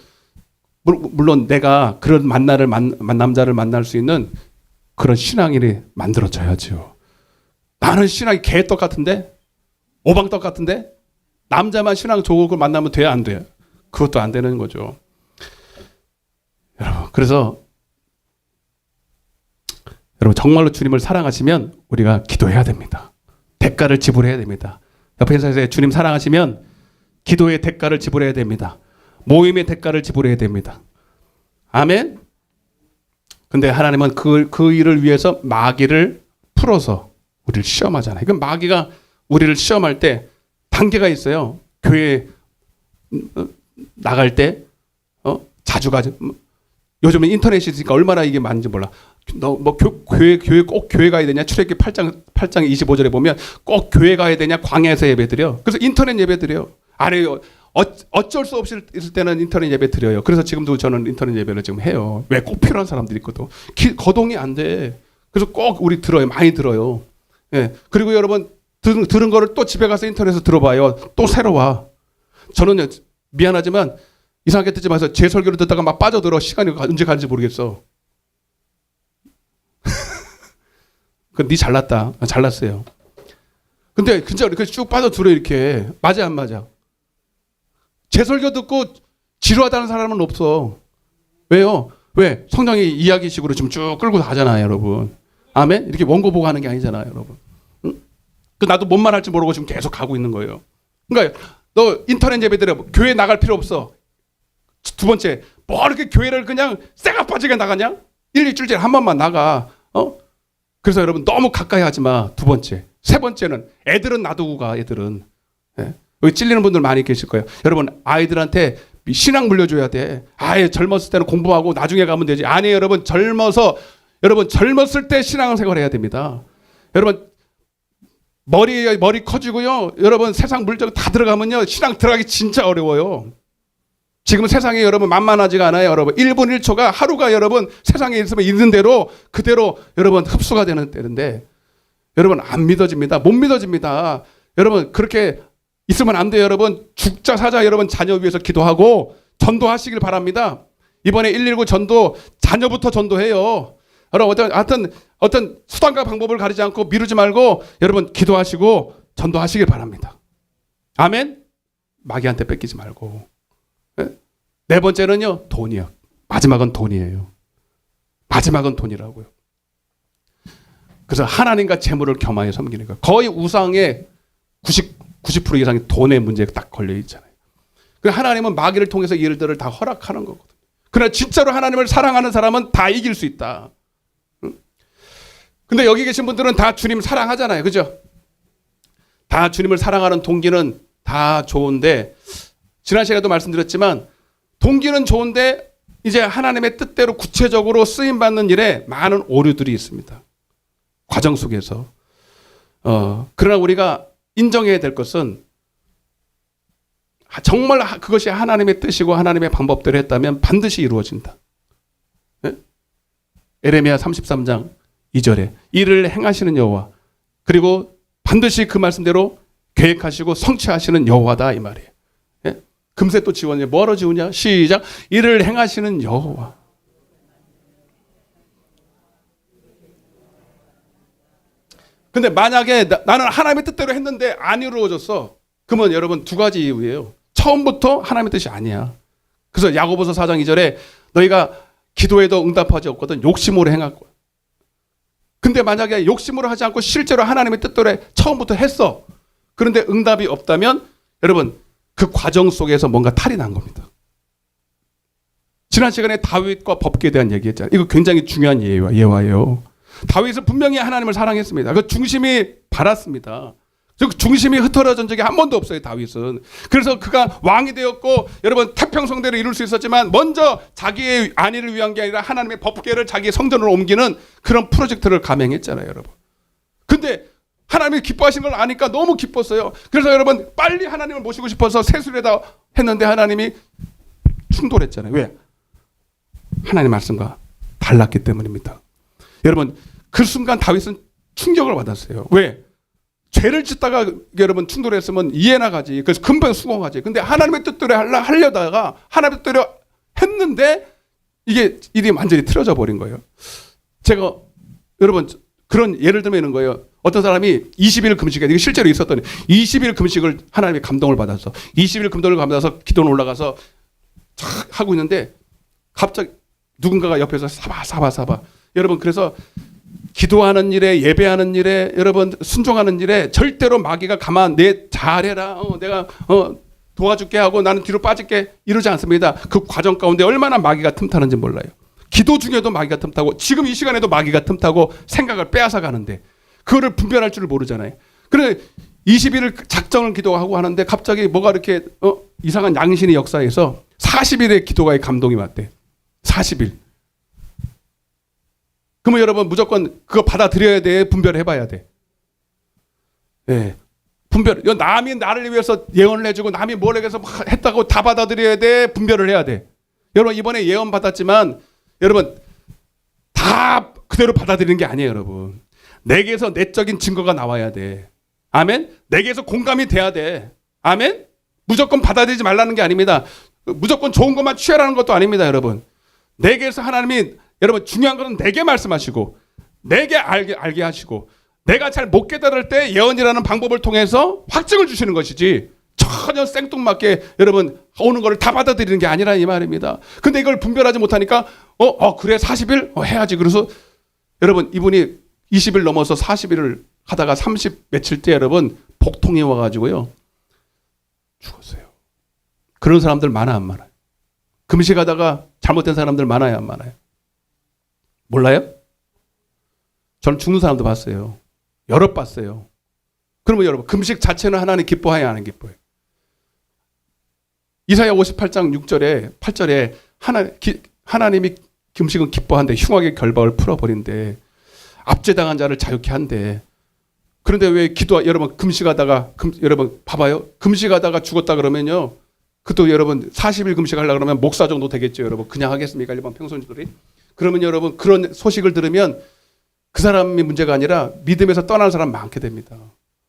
[SPEAKER 1] 물론 내가 그런 남자를 만날 수 있는 그런 신앙인이 만들어져야죠. 나는 신앙이 개떡 같은데, 오방떡 같은데, 남자만 신앙 좋은 걸 만나면 돼야 안 돼요? 그것도 안 되는 거죠. 여러분, 그래서 여러분 정말로 주님을 사랑하시면 우리가 기도해야 됩니다. 대가를 지불해야 됩니다. 옆에 인사해서 주님 사랑하시면 기도의 대가를 지불해야 됩니다. 모임의 대가를 지불해야 됩니다. 아멘. 근데 하나님은 그 일을 위해서 마귀를 풀어서 우리를 시험하잖아요. 그 마귀가 우리를 시험할 때 단계가 있어요. 교회 나갈 때 자주 가죠. 요즘은 인터넷이 있으니까 얼마나 이게 많은지 몰라. 너 뭐 교회 꼭 교회 가야 되냐? 출애굽기 8장 25절에 보면 꼭 교회 가야 되냐? 광야에서 예배드려. 그래서 인터넷 예배드려. 아래요. 어쩔 수 없을 때는 인터넷 예배 드려요. 그래서 지금도 저는 인터넷 예배를 지금 해요. 왜? 꼭 필요한 사람들이 있거든. 거동이 안 돼. 그래서 꼭 우리 들어요. 많이 들어요. 예. 그리고 여러분 들은 거를 또 집에 가서 인터넷에서 들어봐요. 또 새로 와. 저는 미안하지만 이상하게 듣지 마세요. 제 설교를 듣다가 막 빠져들어. 시간이 언제 가는지 모르겠어. 네 잘났다. 잘났어요. 근데 진짜 이렇게 쭉 빠져들어 이렇게. 맞아 안 맞아? 제 설교 듣고 지루하다는 사람은 없어. 왜요? 왜? 성령의 이야기식으로 지금 쭉 끌고 가잖아요, 여러분. 아멘? 이렇게 원고 보고 하는 게 아니잖아요, 여러분. 응? 나도 뭔 말 할지 모르고 지금 계속 가고 있는 거예요. 그러니까 너 인터넷 예배드려. 교회 나갈 필요 없어. 두 번째, 뭐 이렇게 교회를 그냥 쇠가 빠지게 나가냐? 일주일에 한 번만 나가. 그래서 여러분 너무 가까이 하지 마. 두 번째. 세 번째는 애들은 놔두고 가. 애들은. 예? 여기 찔리는 분들 많이 계실 거예요. 여러분 아이들한테 신앙 물려줘야 돼. 아예 젊었을 때는 공부하고 나중에 가면 되지. 아니에요 여러분. 젊었을 때 신앙생활 해야 됩니다. 여러분 머리 커지고요. 여러분 세상 물정 다 들어가면요. 신앙 들어가기 진짜 어려워요. 지금 세상에 여러분 만만하지가 않아요. 여러분 1분 1초가 하루가 여러분 세상에 있으면 있는 대로 그대로 여러분 흡수가 되는 때인데 여러분 안 믿어집니다. 못 믿어집니다. 여러분 그렇게 있으면 안 돼요. 여러분 죽자 사자 여러분 자녀 위해서 기도하고 전도하시길 바랍니다. 이번에 119 전도 자녀부터 전도해요. 여러분 어떤 수단과 방법을 가리지 않고 미루지 말고 여러분 기도하시고 전도하시길 바랍니다. 아멘. 마귀한테 뺏기지 말고. 네 번째는요 돈이요. 마지막은 돈이에요. 마지막은 돈이라고요. 그래서 하나님과 재물을 겸하여 섬기는 거예요. 거의 우상의 90% 이상이 돈의 문제에 딱 걸려 있잖아요. 그래서 하나님은 마귀를 통해서 이 일들을 다 허락하는 거거든요. 그러나 진짜로 하나님을 사랑하는 사람은 다 이길 수 있다. 근데 여기 계신 분들은 다 주님 사랑하잖아요. 그죠? 다 주님을 사랑하는 동기는 다 좋은데 지난 시간에도 말씀드렸지만 동기는 좋은데 이제 하나님의 뜻대로 구체적으로 쓰임받는 일에 많은 오류들이 있습니다. 과정 속에서. 그러나 우리가 인정해야 될 것은 정말 그것이 하나님의 뜻이고 하나님의 방법대로 했다면 반드시 이루어진다. 네? 에레미야 33장 2절에 이를 행하시는 여호와 그리고 반드시 그 말씀대로 계획하시고 성취하시는 여호와다 이 말이에요. 네? 금세 또 지웠냐? 뭐하러 지우냐? 시작. 이를 행하시는 여호와. 근데 만약에 나는 하나님의 뜻대로 했는데 안 이루어졌어. 그러면 여러분 두 가지 이유예요. 처음부터 하나님의 뜻이 아니야. 그래서 야고보서 4장 2절에 너희가 기도해도 응답하지 없거든 욕심으로 행할 거야. 근데 만약에 욕심으로 하지 않고 실제로 하나님의 뜻대로 처음부터 했어. 그런데 응답이 없다면 여러분 그 과정 속에서 뭔가 탈이 난 겁니다. 지난 시간에 다윗과 법궤에 대한 얘기했잖아요. 이거 굉장히 중요한 예화예요. 다윗은 분명히 하나님을 사랑했습니다. 그 중심이 바랐습니다. 즉 중심이 흩어져진 적이 한 번도 없어요. 다윗은. 그래서 그가 왕이 되었고 여러분 태평성대를 이룰 수 있었지만 먼저 자기의 안위를 위한 게 아니라 하나님의 법궤를 자기 성전으로 옮기는 그런 프로젝트를 감행했잖아요. 여러분. 근데 하나님이 기뻐하시는 걸 아니까 너무 기뻤어요. 그래서 여러분 빨리 하나님을 모시고 싶어서 세수에다 했는데 하나님이 충돌했잖아요. 왜? 하나님 말씀과 달랐기 때문입니다. 여러분 그 순간 다윗은 충격을 받았어요. 왜? 죄를 짓다가 여러분 충돌했으면 이해나 가지. 그래서 금방 수긍하지. 근데 하나님의 뜻대로 하려다가 하나님의 뜻대로 했는데 이게 일이 완전히 틀어져 버린 거예요. 제가 여러분 그런 예를 들면 이런 거예요. 어떤 사람이 20일 금식에 이게 실제로 있었더니 20일 금식을 하나님의 감동을 받았어. 20일 감동을 받아서 기도는 올라가서 착 하고 있는데 갑자기 누군가가 옆에서 사바 여러분 그래서 기도하는 일에 예배하는 일에 여러분 순종하는 일에 절대로 마귀가 가만 내 잘해라 내가 도와줄게 하고 나는 뒤로 빠질게 이러지 않습니다. 그 과정 가운데 얼마나 마귀가 틈타는지 몰라요. 기도 중에도 마귀가 틈타고 지금 이 시간에도 마귀가 틈타고 생각을 빼앗아 가는데 그거를 분별할 줄 모르잖아요. 그래 20일을 작정을 기도하고 하는데 갑자기 뭐가 이렇게 이상한 양신의 역사에서 40일의 기도가의 감동이 왔대. 40일. 그러면 여러분 무조건 그거 받아들여야 돼. 분별해봐야 돼. 네. 분별. 남이 나를 위해서 예언을 해주고 남이 뭘 해서 했다고 다 받아들여야 돼. 분별을 해야 돼. 여러분 이번에 예언 받았지만 여러분 다 그대로 받아들이는 게 아니에요. 여러분. 내게서 내적인 증거가 나와야 돼. 아멘. 내게서 공감이 돼야 돼. 아멘. 무조건 받아들이지 말라는 게 아닙니다. 무조건 좋은 것만 취하라는 것도 아닙니다. 여러분. 내게서 하나님이 여러분 중요한 것은 내게 말씀하시고 내게 알게 하시고 내가 잘 못 깨달을 때 예언이라는 방법을 통해서 확증을 주시는 것이지 전혀 생뚱맞게 여러분 오는 거를 다 받아들이는 게 아니라 이 말입니다. 근데 이걸 분별하지 못하니까 그래 40일 해야지. 그래서 여러분 이분이 20일 넘어서 40일을 하다가 30 며칠 때 여러분 복통이 와가지고요 죽었어요. 그런 사람들 많아 안 많아요? 금식하다가 잘못된 사람들 많아요 안 많아요? 몰라요? 저는 죽는 사람도 봤어요. 여러 봤어요. 그러면 여러분 금식 자체는 하나님 기뻐해야 하는 기뻐해요. 이사야 58장 6절에 8절에 하나님이 금식은 기뻐한데 흉악의 결박을 풀어버린대. 압제당한 자를 자유케 한대. 그런데 왜 여러분 금식하다가 여러분 봐봐요. 금식하다가 죽었다 그러면요. 그것도 여러분 40일 금식하려고 그러면 목사 정도 되겠죠. 여러분 그냥 하겠습니까? 일반 평소인들이. 그러면 여러분 그런 소식을 들으면 그 사람이 문제가 아니라 믿음에서 떠나는 사람 많게 됩니다.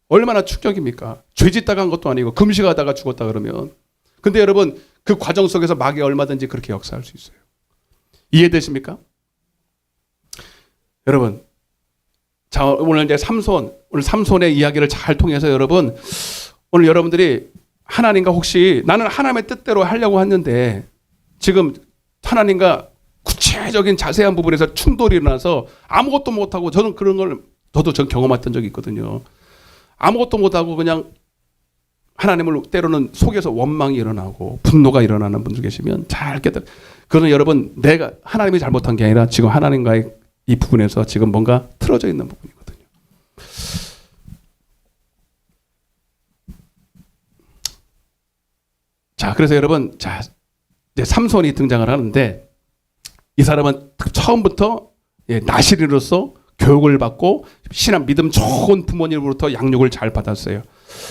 [SPEAKER 1] 얼마나 충격입니까? 죄 짓다가 한 것도 아니고 금식하다가 죽었다 그러면. 근데 여러분 그 과정 속에서 마귀가 얼마든지 그렇게 역사할 수 있어요. 이해되십니까? 여러분 자 오늘 이제 오늘 삼손의 이야기를 잘 통해서 여러분 오늘 여러분들이 하나님과 혹시 나는 하나님의 뜻대로 하려고 했는데 지금 하나님과 구체적인 자세한 부분에서 충돌이 일어나서 아무것도 못하고 저는 그런 걸 전 경험했던 적이 있거든요. 아무것도 못하고 그냥 하나님을 때로는 속에서 원망이 일어나고 분노가 일어나는 분들 계시면 잘 깨달아. 그거는 여러분 내가 하나님이 잘못한 게 아니라 지금 하나님과의 이 부분에서 지금 뭔가 틀어져 있는 부분이거든요. 자, 그래서 여러분 자 이제 삼손이 등장을 하는데 이 사람은 처음부터 나시리로서 교육을 받고 신앙 믿음 좋은 부모님으로부터 양육을 잘 받았어요.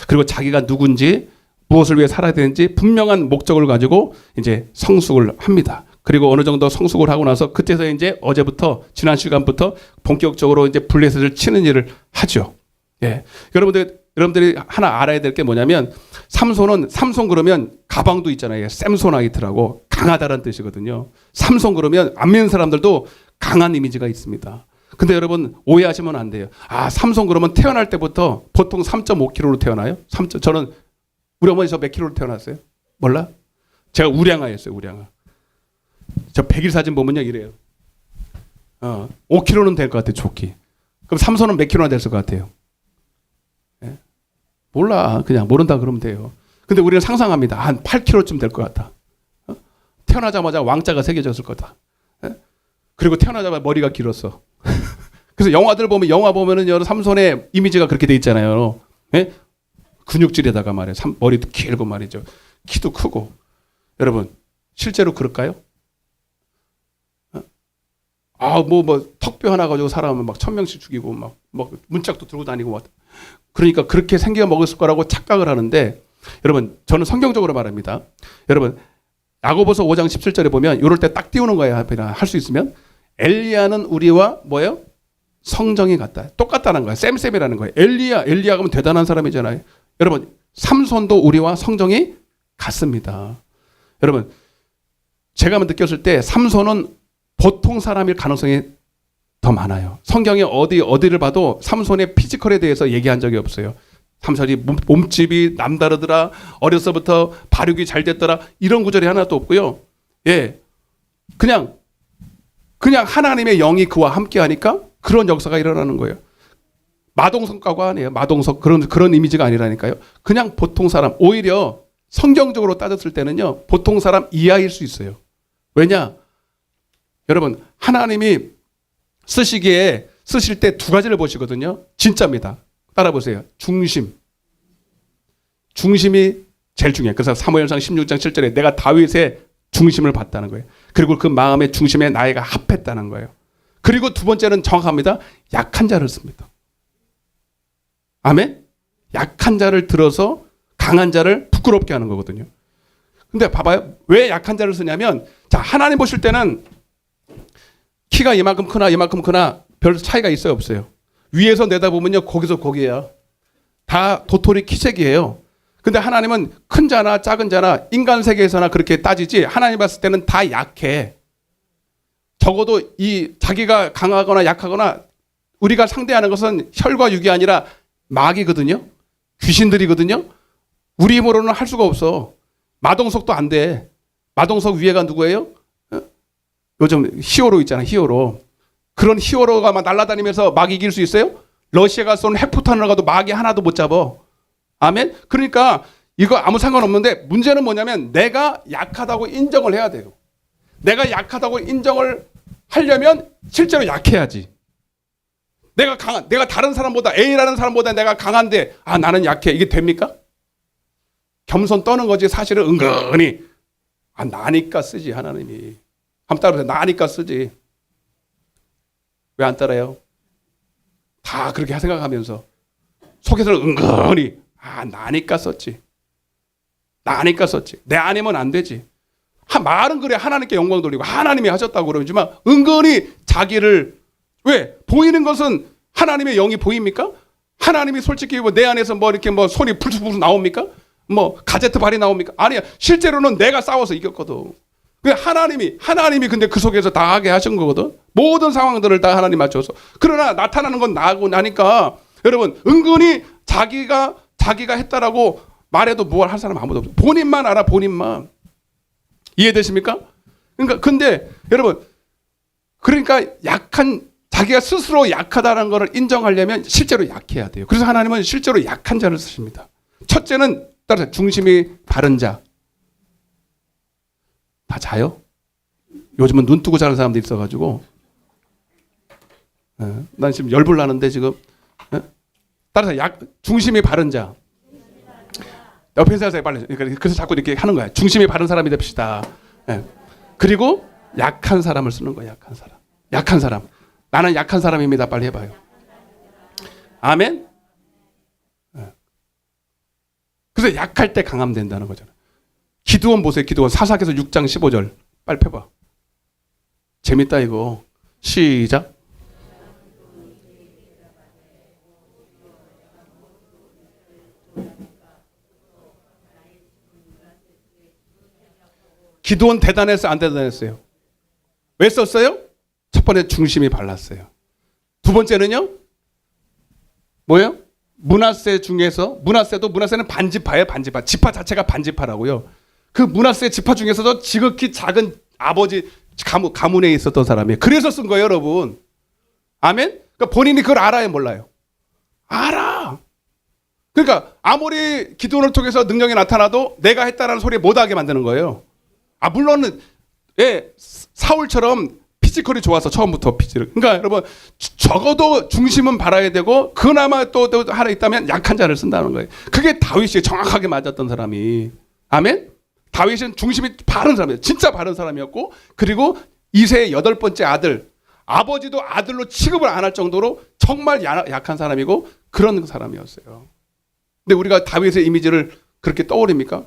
[SPEAKER 1] 그리고 자기가 누군지 무엇을 위해 살아야 되는지 분명한 목적을 가지고 이제 성숙을 합니다. 그리고 어느 정도 성숙을 하고 나서 그때서 이제 어제부터 지난 시간부터 본격적으로 이제 블레셋을 치는 일을 하죠. 예. 여러분들이 하나 알아야 될 게 뭐냐면 삼손 그러면 가방도 있잖아요. 샘소나이트라고 강하다는 뜻이거든요. 삼손 그러면 안 믿는 사람들도 강한 이미지가 있습니다. 근데 여러분 오해하시면 안 돼요. 아, 삼손 그러면 태어날 때부터 보통 3.5kg로 태어나요? 저는 우리 어머니 저 몇 킬로로 태어났어요? 몰라? 제가 우량아였어요. 우량아. 저 100일 사진 보면요 이래요. 5kg는 될 것 같아요. 좋기. 그럼 삼손은 몇 킬로나 됐을 것 같아요? 예? 몰라. 그냥 모른다 그러면 돼요. 근데 우리는 상상합니다. 한 8kg쯤 될 것 같다. 태어나자마자 왕자가 새겨졌을 거다. 예? 그리고 태어나자마자 머리가 길었어. 그래서 영화 보면은 여러 삼손의 이미지가 그렇게 돼 있잖아요. 예? 근육질에다가 말이에요. 머리도 길고 말이죠. 키도 크고. 여러분 실제로 그럴까요? 턱뼈 하나 가지고 사람을 막 1000명씩 죽이고 막 문짝도 들고 다니고 막 그러니까 그렇게 생겨 먹었을 거라고 착각을 하는데 여러분 저는 성경적으로 말합니다. 여러분 야고보서 5장 17절에 보면 이럴 때 딱 띄우는 거예요. 할 수 있으면 엘리야는 우리와 뭐예요? 성정이 같다. 똑같다는 거예요. 쌤이라는 거예요. 엘리야가 그러면 대단한 사람이잖아요. 여러분 삼손도 우리와 성정이 같습니다. 여러분 제가 느꼈을 때 삼손은 보통 사람일 가능성이 더 많아요. 성경에 어디를 봐도 삼손의 피지컬에 대해서 얘기한 적이 없어요. 삼손이 몸집이 남다르더라. 어려서부터 발육이 잘 됐더라. 이런 구절이 하나도 없고요. 예, 그냥 하나님의 영이 그와 함께하니까 그런 역사가 일어나는 거예요. 마동석과가 아니에요. 마동석 그런 이미지가 아니라니까요. 그냥 보통 사람. 오히려 성경적으로 따졌을 때는요. 보통 사람 이하일 수 있어요. 왜냐? 여러분 하나님이 쓰실 때 두 가지를 보시거든요. 진짜입니다. 따라 보세요. 중심이 제일 중요해요. 그래서 사무엘상 16장 7절에 내가 다윗의 중심을 봤다는 거예요. 그리고 그 마음의 중심에 나이가 합했다는 거예요. 그리고 두 번째는 정확합니다. 약한 자를 씁니다. 아멘? 약한 자를 들어서 강한 자를 부끄럽게 하는 거거든요. 근데 봐봐요. 왜 약한 자를 쓰냐면 자 하나님 보실 때는 키가 이만큼 크나 별 차이가 있어요 없어요? 위에서 내다보면요 거기서 거기에요. 다 도토리 키색이에요. 근데 하나님은 큰 자나 작은 자나 인간 세계에서나 그렇게 따지지 하나님 봤을 때는 다 약해. 적어도 자기가 강하거나 약하거나 우리가 상대하는 것은 혈과 육이 아니라 마귀거든요. 귀신들이거든요. 우리 힘으로는 할 수가 없어. 마동석도 안 돼. 마동석 위에가 누구예요? 요즘 히어로 있잖아. 히어로. 그런 히어로가 막 날아다니면서 마귀 이길 수 있어요? 러시아가 쏜 핵포탄을 가도 마귀 하나도 못 잡아. 아멘? 그러니까 이거 아무 상관없는데 문제는 뭐냐면 내가 약하다고 인정을 해야 돼요. 내가 약하다고 인정을 하려면 실제로 약해야지. 내가 다른 사람보다 A라는 사람보다 내가 강한데 나는 약해. 이게 됩니까? 겸손 떠는 거지 사실은 은근히 나니까 쓰지 하나님이. 한번 따라해보세요. 나니까 쓰지. 왜 안 따라요? 다 그렇게 생각하면서 속에서는 은근히 나니까 썼지. 나니까 썼지. 내 아니면 안 되지. 말은 그래 하나님께 영광 돌리고 하나님이 하셨다고 그러지만 은근히 자기를 왜 보이는 것은 하나님의 영이 보입니까? 하나님이 솔직히 내 안에서 이렇게 손이 풀쑥풀쑥 나옵니까? 가제트 발이 나옵니까? 아니야. 실제로는 내가 싸워서 이겼거든. 하나님이 근데 그 속에서 다 하게 하신 거거든. 모든 상황들을 다 하나님 맞춰서. 그러나 나타나는 건 나고 나니까 여러분 은근히 자기가 했다라고 말해도 뭘 할 사람 아무도 없어. 본인만 알아. 본인만. 이해되십니까? 근데 여러분 그러니까 자기가 스스로 약하다는 것을 인정하려면 실제로 약해야 돼요. 그래서 하나님은 실제로 약한 자를 쓰십니다. 첫째는 따라서 중심이 바른 자. 다 자요? 요즘은 눈 뜨고 자는 사람들이 있어가지고 난 지금 열불 나는데 지금. 따라서 중심이 바른 자. 옆에 사세요 빨리. 그래서 자꾸 이렇게 하는 거야. 중심이 바른 사람이 됩시다. 그리고 약한 사람을 쓰는 거야. 약한 사람. 약한 사람. 나는 약한 사람입니다. 빨리 해봐요. 아멘. 그래서 약할 때 강함된다는 거잖아. 기드온 보세요. 기드온 사사기서 6장 15절. 빨리 펴봐. 재밌다 이거. 시작. 기드온 대단했어요? 안 대단했어요? 왜 썼어요? 첫 번째 중심이 발랐어요. 두 번째는요? 뭐예요? 문하세는 반지파예요. 반지파. 지파 자체가 반지파라고요. 그 문하세 지파 중에서도 지극히 작은 아버지 가문에 있었던 사람이에요. 그래서 쓴 거예요, 여러분. 아멘? 그러니까 본인이 그걸 알아요, 몰라요? 알아. 그러니까 아무리 기도를 통해서 능력이 나타나도 내가 했다라는 소리에 못하게 만드는 거예요. 물론 사울처럼 피지컬이 좋아서 처음부터 그러니까 여러분 적어도 중심은 바라야 되고 그나마 또 하나 있다면 약한 자를 쓴다는 거예요. 그게 다윗이 정확하게 맞았던 사람이. 아멘? 다윗은 중심이 바른 사람이에요. 진짜 바른 사람이었고 그리고 이세의 8번째 아들 아버지도 아들로 취급을 안 할 정도로 정말 약한 사람이고 그런 사람이었어요. 근데 우리가 다윗의 이미지를 그렇게 떠올립니까?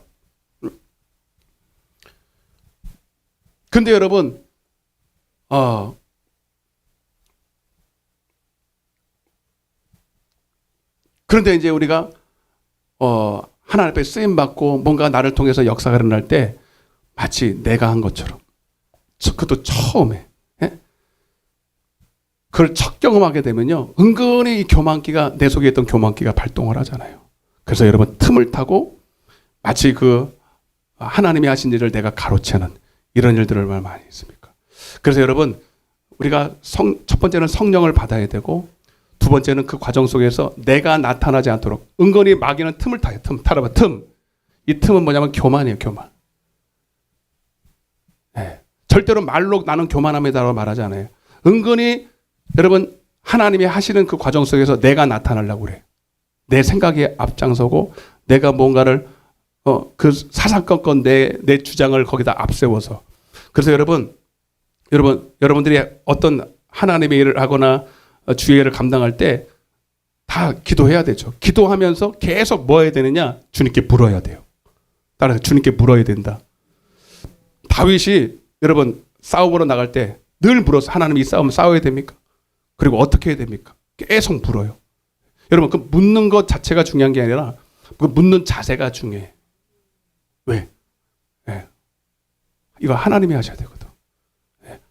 [SPEAKER 1] 근데 여러분 그런데 이제 우리가 하나님 앞에 쓰임 받고 뭔가 나를 통해서 역사가 일어날 때 마치 내가 한 것처럼 그것도 처음에 그걸 첫 경험하게 되면요 은근히 이 교만기가 내 속에 있던 교만기가 발동을 하잖아요. 그래서 여러분 틈을 타고 마치 그 하나님이 하신 일을 내가 가로채는 이런 일들을 얼마나 많이 있습니까? 그래서 여러분 우리가 첫 번째는 성령을 받아야 되고 두 번째는 그 과정 속에서 내가 나타나지 않도록 은근히 마귀는 틈을 타요. 타라봐 틈. 이 틈은 뭐냐면 교만이에요. 교만. 절대로 말로 나는 교만합니다라고 말하지 않아요. 은근히 여러분 하나님이 하시는 그 과정 속에서 내가 나타나려고 그래요. 내 생각에 앞장서고 내가 뭔가를 그 사사건건 내 주장을 거기다 앞세워서 그래서 여러분들이 어떤 하나님의 일을 하거나 주의 일을 감당할 때 다 기도해야 되죠. 기도하면서 계속 뭐 해야 되느냐? 주님께 물어야 돼요. 따라서 주님께 물어야 된다. 다윗이 여러분 싸움으로 나갈 때 늘 물어서 하나님 이 싸움 싸워야 됩니까? 그리고 어떻게 해야 됩니까? 계속 물어요. 여러분 그 묻는 것 자체가 중요한 게 아니라 그 묻는 자세가 중요해. 왜? 이거 하나님이 하셔야 되거든.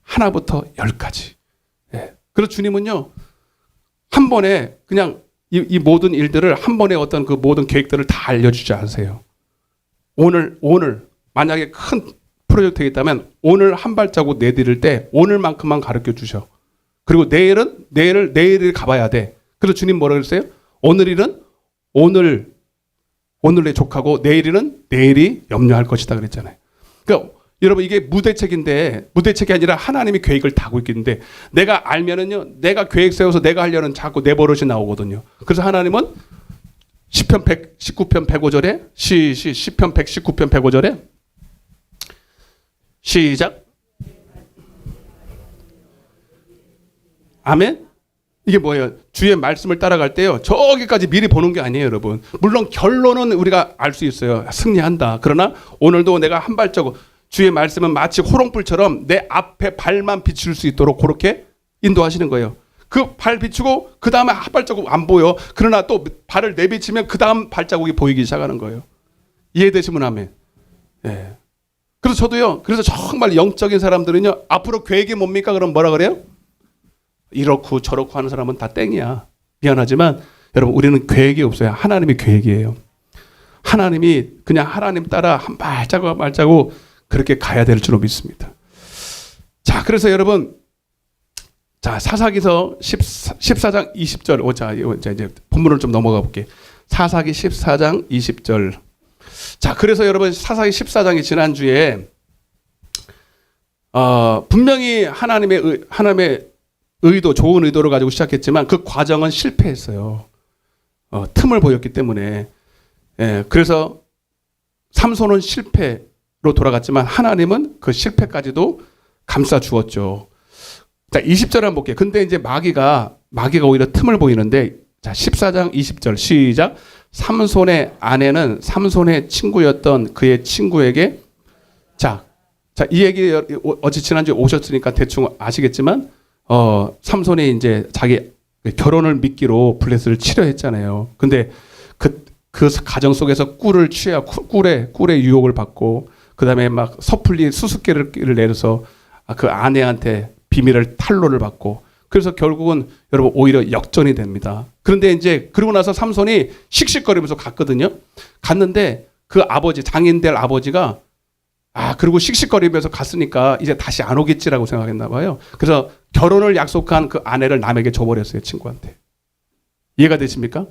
[SPEAKER 1] 하나부터 10까지. 그래서 주님은요 한 번에 그냥 이 모든 일들을 한 번에 어떤 그 모든 계획들을 다 알려주지 않으세요. 오늘 만약에 큰 프로젝트가 있다면 오늘 한 발자국 내디딜 때 오늘만큼만 가르쳐 주셔. 그리고 내일을 가봐야 돼. 그래서 주님 뭐라 그랬어요? 오늘 일은 오늘에 족하고 내일 일은 내일이 염려할 것이다 그랬잖아요. 그러니까 여러분 이게 무대책인데 무대책이 아니라 하나님이 계획을 다 하고 있겠는데 내가 알면은요 내가 계획 세워서 내가 하려는 자꾸 내 버릇이 나오거든요. 그래서 하나님은 시편 119편 105절에 시편 119편 105절에 시작. 아멘. 이게 뭐예요? 주의 말씀을 따라갈 때요, 저기까지 미리 보는 게 아니에요, 여러분. 물론 결론은 우리가 알 수 있어요. 승리한다. 그러나 오늘도 내가 한 발자국, 주의 말씀은 마치 호롱불처럼 내 앞에 발만 비출 수 있도록 그렇게 인도하시는 거예요. 그 발 비추고 그 다음에 한 발자국 안 보여. 그러나 또 발을 내비치면 그 다음 발자국이 보이기 시작하는 거예요. 이해되시면 아멘. 예. 그래서 저도요, 그래서 정말 영적인 사람들은요, 앞으로 계획이 뭡니까? 그럼 뭐라 그래요? 이렇고 저렇고 하는 사람은 다 땡이야. 미안하지만 여러분, 우리는 계획이 없어요. 하나님이 계획이에요. 하나님이 그냥 하나님 따라 한 발자국 한 발자국 그렇게 가야 될 줄로 믿습니다. 자, 그래서 여러분, 자, 사사기서 14장 20절. 자, 이제 본문을 좀 넘어가 볼게요. 사사기 14장 20절. 자, 그래서 여러분, 사사기 14장이 지난주에 분명히 하나님의 의도, 좋은 의도를 가지고 시작했지만 그 과정은 실패했어요. 틈을 보였기 때문에. 예, 그래서 삼손은 실패로 돌아갔지만 하나님은 그 실패까지도 감싸 주었죠. 자, 20절 한번 볼게요. 근데 이제 마귀가 오히려 틈을 보이는데, 자, 14장 20절 시작. 삼손의 아내는 삼손의 친구였던 그의 친구에게, 자, 이 얘기 어제 지난주에 오셨으니까 대충 아시겠지만, 삼손이 이제 자기 결혼을 미끼로 블레셋을 치려 했잖아요. 근데 그 가정 속에서 꿀을 취해 꿀의 유혹을 받고, 그 다음에 막 섣불리 수수께끼를 내려서 그 아내한테 비밀을 탄로를 받고, 그래서 결국은 여러분 오히려 역전이 됩니다. 그런데 이제 그러고 나서 삼손이 씩씩거리면서 갔거든요. 갔는데 그 아버지, 장인 될 아버지가 그리고 씩씩거리면서 갔으니까 이제 다시 안 오겠지라고 생각했나 봐요. 그래서 결혼을 약속한 그 아내를 남에게 줘버렸어요, 친구한테. 이해가 되십니까?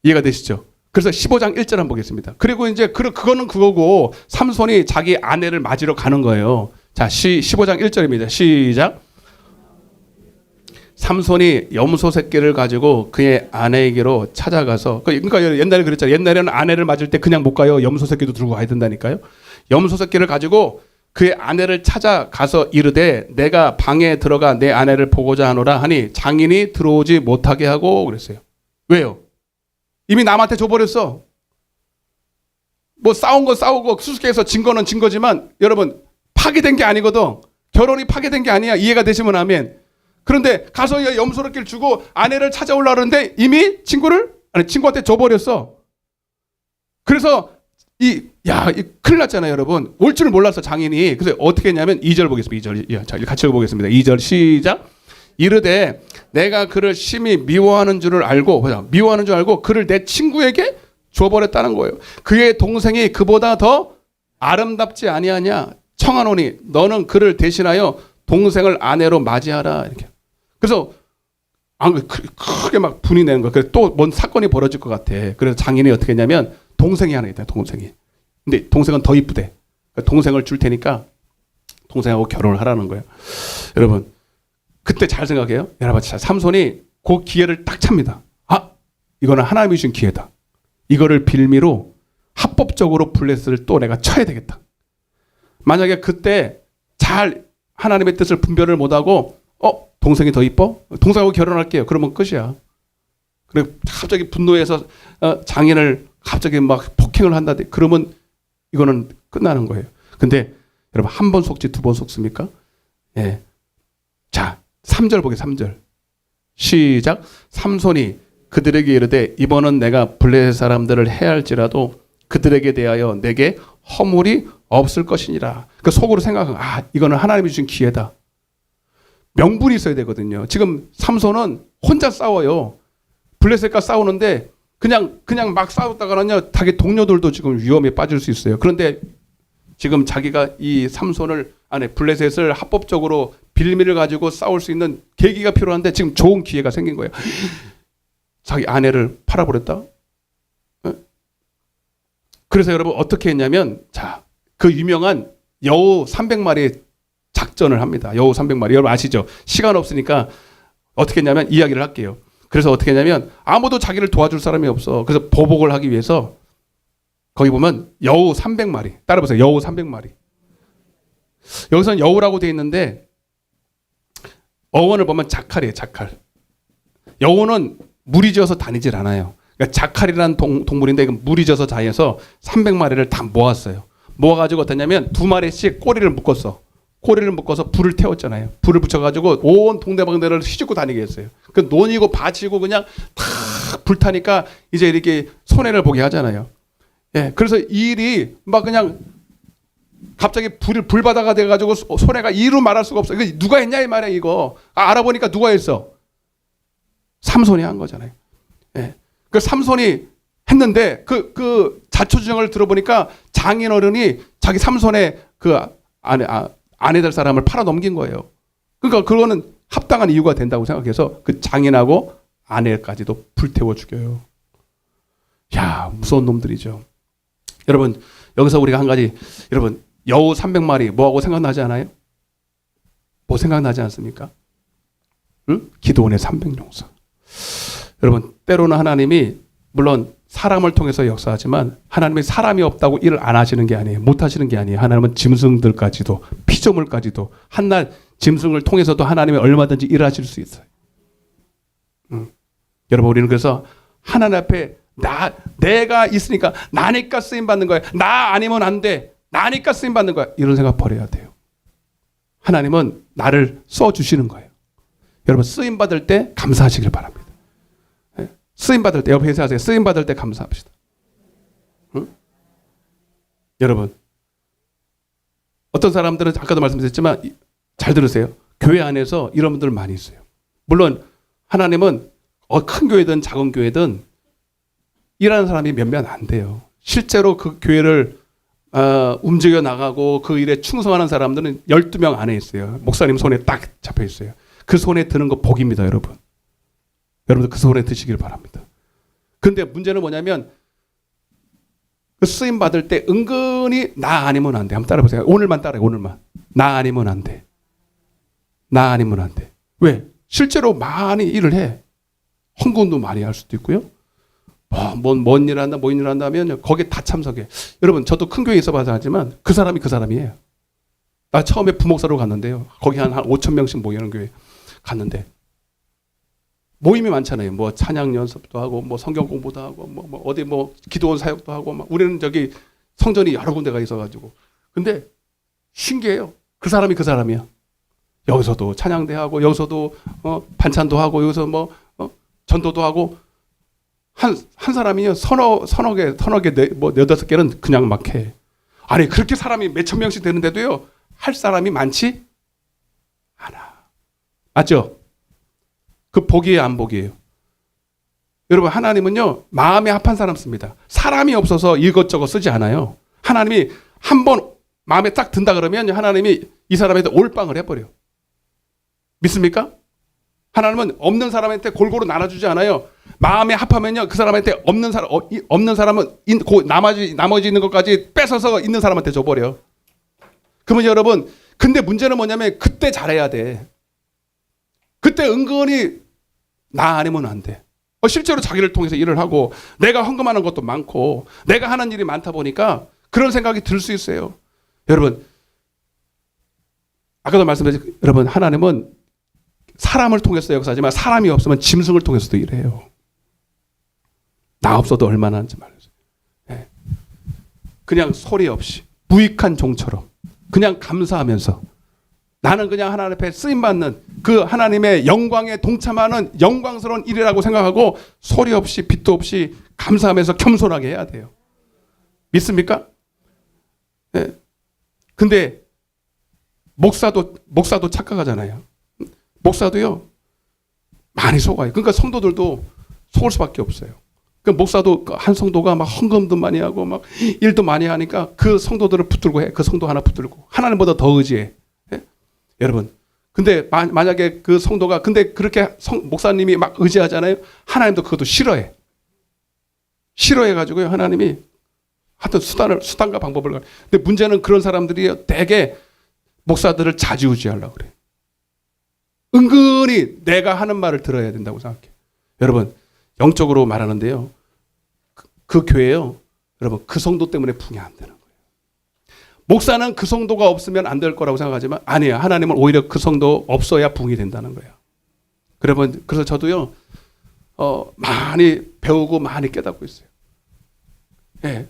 [SPEAKER 1] 이해가 되시죠? 그래서 15장 1절 한번 보겠습니다. 그리고 이제 그거는 그거고 삼손이 자기 아내를 맞으러 가는 거예요. 자, 15장 1절입니다. 시작. 삼손이 염소 새끼를 가지고 그의 아내에게로 찾아가서, 그러니까 옛날에 그랬잖아요. 옛날에는 아내를 맞을 때 그냥 못 가요. 염소 새끼도 들고 가야 된다니까요. 염소 새끼를 가지고 그의 아내를 찾아가서 이르되 내가 방에 들어가 내 아내를 보고자 하노라 하니 장인이 들어오지 못하게 하고 그랬어요. 왜요? 이미 남한테 줘버렸어. 뭐 싸운 거 싸우고 수수께끼에서 진 거는 진 거지만 여러분, 파괴된 게 아니거든. 결혼이 파괴된 게 아니야. 이해가 되시면 아멘. 그런데 가서 염소새끼를 주고 아내를 찾아오려는데 이미 친구한테 줘버렸어. 그래서 큰일 났잖아요, 여러분. 올 줄 몰랐어, 장인이. 그래서 어떻게 했냐면 2절 보겠습니다. 2절. 자, 같이 읽어보겠습니다. 2절 시작. 이르되 내가 그를 심히 미워하는 줄 알고 그를 내 친구에게 줘버렸다는 거예요. 그의 동생이 그보다 더 아름답지 아니하냐? 청하노니 너는 그를 대신하여 동생을 아내로 맞이하라. 이렇게. 그래서 크게 막 분이 내는 거야. 그래서 또 뭔 사건이 벌어질 것 같아. 그래서 장인이 어떻게 했냐면 동생이 하나 있다. 동생이. 근데 동생은 더 이쁘대. 동생을 줄 테니까 동생하고 결혼을 하라는 거예요. 여러분, 그때 잘 생각해요. 여러분, 삼손이 그 기회를 딱 찹니다. 이거는 하나님이 주신 기회다. 이거를 빌미로 합법적으로 블레셋을 또 내가 쳐야 되겠다. 만약에 그때 잘 하나님의 뜻을 분별을 못하고 동생이 더 이뻐? 동생하고 결혼할게요. 그러면 끝이야. 그리고 갑자기 분노해서 장인을 갑자기 막 폭행을 한다. 그러면 이거는 끝나는 거예요. 근데 여러분, 한 번 속지 두 번 속습니까? 예. 자, 3절 보게. 3절 시작. 삼손이 그들에게 이르되 이번은 내가 블레셋 사람들을 해할지라도 그들에게 대하여 내게 허물이 없을 것이니라. 그 속으로 생각하면 이거는 하나님이 주신 기회다. 명분이 있어야 되거든요. 지금 삼손은 혼자 싸워요. 블레셋과 싸우는데 그냥 막 싸웠다가는요, 자기 동료들도 지금 위험에 빠질 수 있어요. 그런데 지금 자기가 이 삼손을 블레셋을 합법적으로 빌미를 가지고 싸울 수 있는 계기가 필요한데 지금 좋은 기회가 생긴 거예요. 자기 아내를 팔아버렸다. 그래서 여러분 어떻게 했냐면, 자, 그 유명한 여우 300마리 작전을 합니다. 여우 300마리. 여러분 아시죠? 시간 없으니까 어떻게 했냐면 이야기를 할게요. 그래서 어떻게 했냐면 아무도 자기를 도와줄 사람이 없어. 그래서 보복을 하기 위해서 거기 보면 여우 300마리. 따라보세요. 여우 300마리. 여기서는 여우라고 되어 있는데 어원을 보면 자칼이에요. 자칼. 여우는 무리지어서 다니질 않아요. 그러니까 자칼이라는 동물인데 무리지어서 다녀서 300마리를 다 모았어요. 모아가지고 어떠냐면 2마리씩 꼬리를 묶었어. 꼬리를 묶어서 불을 태웠잖아요. 불을 붙여가지고 온 동네방네를 휘젓고 다니게 했어요. 그 논이고 밭이고 그냥 다 불타니까 이제 이렇게 손해를 보게 하잖아요. 예, 그래서 이 일이 막 그냥 갑자기 불바다가 돼가지고 손해가 이루 말할 수가 없어. 이거 누가 했냐 이 말이야 이거. 알아보니까 누가 했어? 삼손이 한 거잖아요. 예, 그 삼손이 했는데 그 자초지정을 들어보니까 장인어른이 자기 삼손의 그 아내 될 사람을 팔아 넘긴 거예요. 그러니까 그거는 합당한 이유가 된다고 생각해서 그 장인하고 아내까지도 불태워 죽여요. 야, 무서운 놈들이죠. 여러분, 여기서 우리가 한 가지, 여러분, 여우 300마리 뭐하고 생각나지 않아요? 뭐 생각나지 않습니까? 응? 기도원의 300용사. 여러분, 때로는 하나님이 물론 사람을 통해서 역사하지만 하나님이 사람이 없다고 일을 안 하시는 게 아니에요. 못 하시는 게 아니에요. 하나님은 짐승들까지도 피조물까지도 한낱 짐승을 통해서도 하나님이 얼마든지 일하실 수 있어요. 여러분 우리는 그래서 하나님 앞에 내가 있으니까 나니까 쓰임 받는 거야. 나 아니면 안 돼. 나니까 쓰임 받는 거야. 이런 생각 버려야 돼요. 하나님은 나를 써주시는 거예요. 여러분 쓰임 받을 때 감사하시길 바랍니다. 쓰임 받을 때 옆에 인사하세요. 쓰임 받을 때 감사합시다. 응? 여러분 어떤 사람들은 아까도 말씀드렸지만 잘 들으세요. 교회 안에서 이런 분들 많이 있어요. 물론 하나님은 큰 교회든 작은 교회든 일하는 사람이 몇몇 안 돼요. 실제로 그 교회를 움직여 나가고 그 일에 충성하는 사람들은 12명 안에 있어요. 목사님 손에 딱 잡혀 있어요. 그 손에 드는 거 복입니다, 여러분. 여러분들 그 손에 드시길 바랍니다. 그런데 문제는 뭐냐면 그 쓰임 받을 때 은근히 나 아니면 안 돼. 한번 따라보세요. 오늘만 따라해. 오늘만. 나 아니면 안 돼. 나 아니면 안 돼. 왜? 실제로 많이 일을 해. 헌금도 많이 할 수도 있고요. 뭔 일 한다, 뭔 일 한다 하면 거기에 다 참석해. 여러분 저도 큰 교회에 있어봐서 하지만 그 사람이 그 사람이에요. 나 처음에 부목사로 갔는데요. 거기 한 5천 명씩 모이는 교회 갔는데 모임이 많잖아요. 뭐 찬양 연습도 하고, 뭐 성경 공부도 하고, 뭐 어디 뭐 기도원 사역도 하고, 막 우리는 저기 성전이 여러 군데가 있어가지고. 근데 신기해요. 그 사람이 그 사람이야. 여기서도 찬양대 하고, 여기서도 반찬도 하고, 여기서 뭐 전도도 하고. 한 사람이요 서너 개, 뭐 15개는 그냥 막 해. 아니 그렇게 사람이 몇천 명씩 되는데도요 할 사람이 많지 않아. 맞죠? 그 복이에요, 안 복이에요? 여러분 하나님은요 마음에 합한 사람 씁니다. 사람이 없어서 이것저것 쓰지 않아요. 하나님이 한번 마음에 딱 든다 그러면 하나님이 이 사람한테 올빵을 해버려. 믿습니까? 하나님은 없는 사람한테 골고루 나눠주지 않아요. 마음에 합하면요 그 사람한테 없는 사람은 나머지 있는 것까지 뺏어서 있는 사람한테 줘버려. 그러면 여러분 근데 문제는 뭐냐면 그때 잘해야 돼. 그때 은근히 나 아니면 안 돼. 실제로 자기를 통해서 일을 하고 내가 헌금하는 것도 많고 내가 하는 일이 많다 보니까 그런 생각이 들 수 있어요. 여러분 아까도 말씀드렸지만 여러분 하나님은 사람을 통해서 역사하지만 사람이 없으면 짐승을 통해서도 일해요. 나 없어도 얼마나 하는지 말이죠. 네. 그냥 소리 없이 무익한 종처럼 그냥 감사하면서 나는 그냥 하나님 앞에 쓰임받는 그 하나님의 영광에 동참하는 영광스러운 일이라고 생각하고 소리 없이 빛도 없이 감사하면서 겸손하게 해야 돼요. 믿습니까? 네. 근데 목사도 착각하잖아요. 목사도요 많이 속아요. 그러니까 성도들도 속을 수밖에 없어요. 그 목사도 한 성도가 막 헌금도 많이 하고 막 일도 많이 하니까 그 성도들을 붙들고 해. 그 성도 하나 붙들고 하나님보다 더 의지해. 예? 여러분. 근데 만약에 그 성도가 근데 그렇게 목사님이 막 의지하잖아요. 하나님도 그것도 싫어해. 싫어해가지고요 하나님이 하여튼 수단과 방법을. 근데 문제는 그런 사람들이 대개 목사들을 좌지우지하려고 그래. 은근히 내가 하는 말을 들어야 된다고 생각해. 여러분 영적으로 말하는데요. 그 교회요. 여러분 그 성도 때문에 붕이 안 되는 거예요. 목사는 그 성도가 없으면 안 될 거라고 생각하지만 아니에요. 하나님은 오히려 그 성도 없어야 붕이 된다는 거예요. 여러분 그래서 저도요. 많이 배우고 많이 깨닫고 있어요. 예.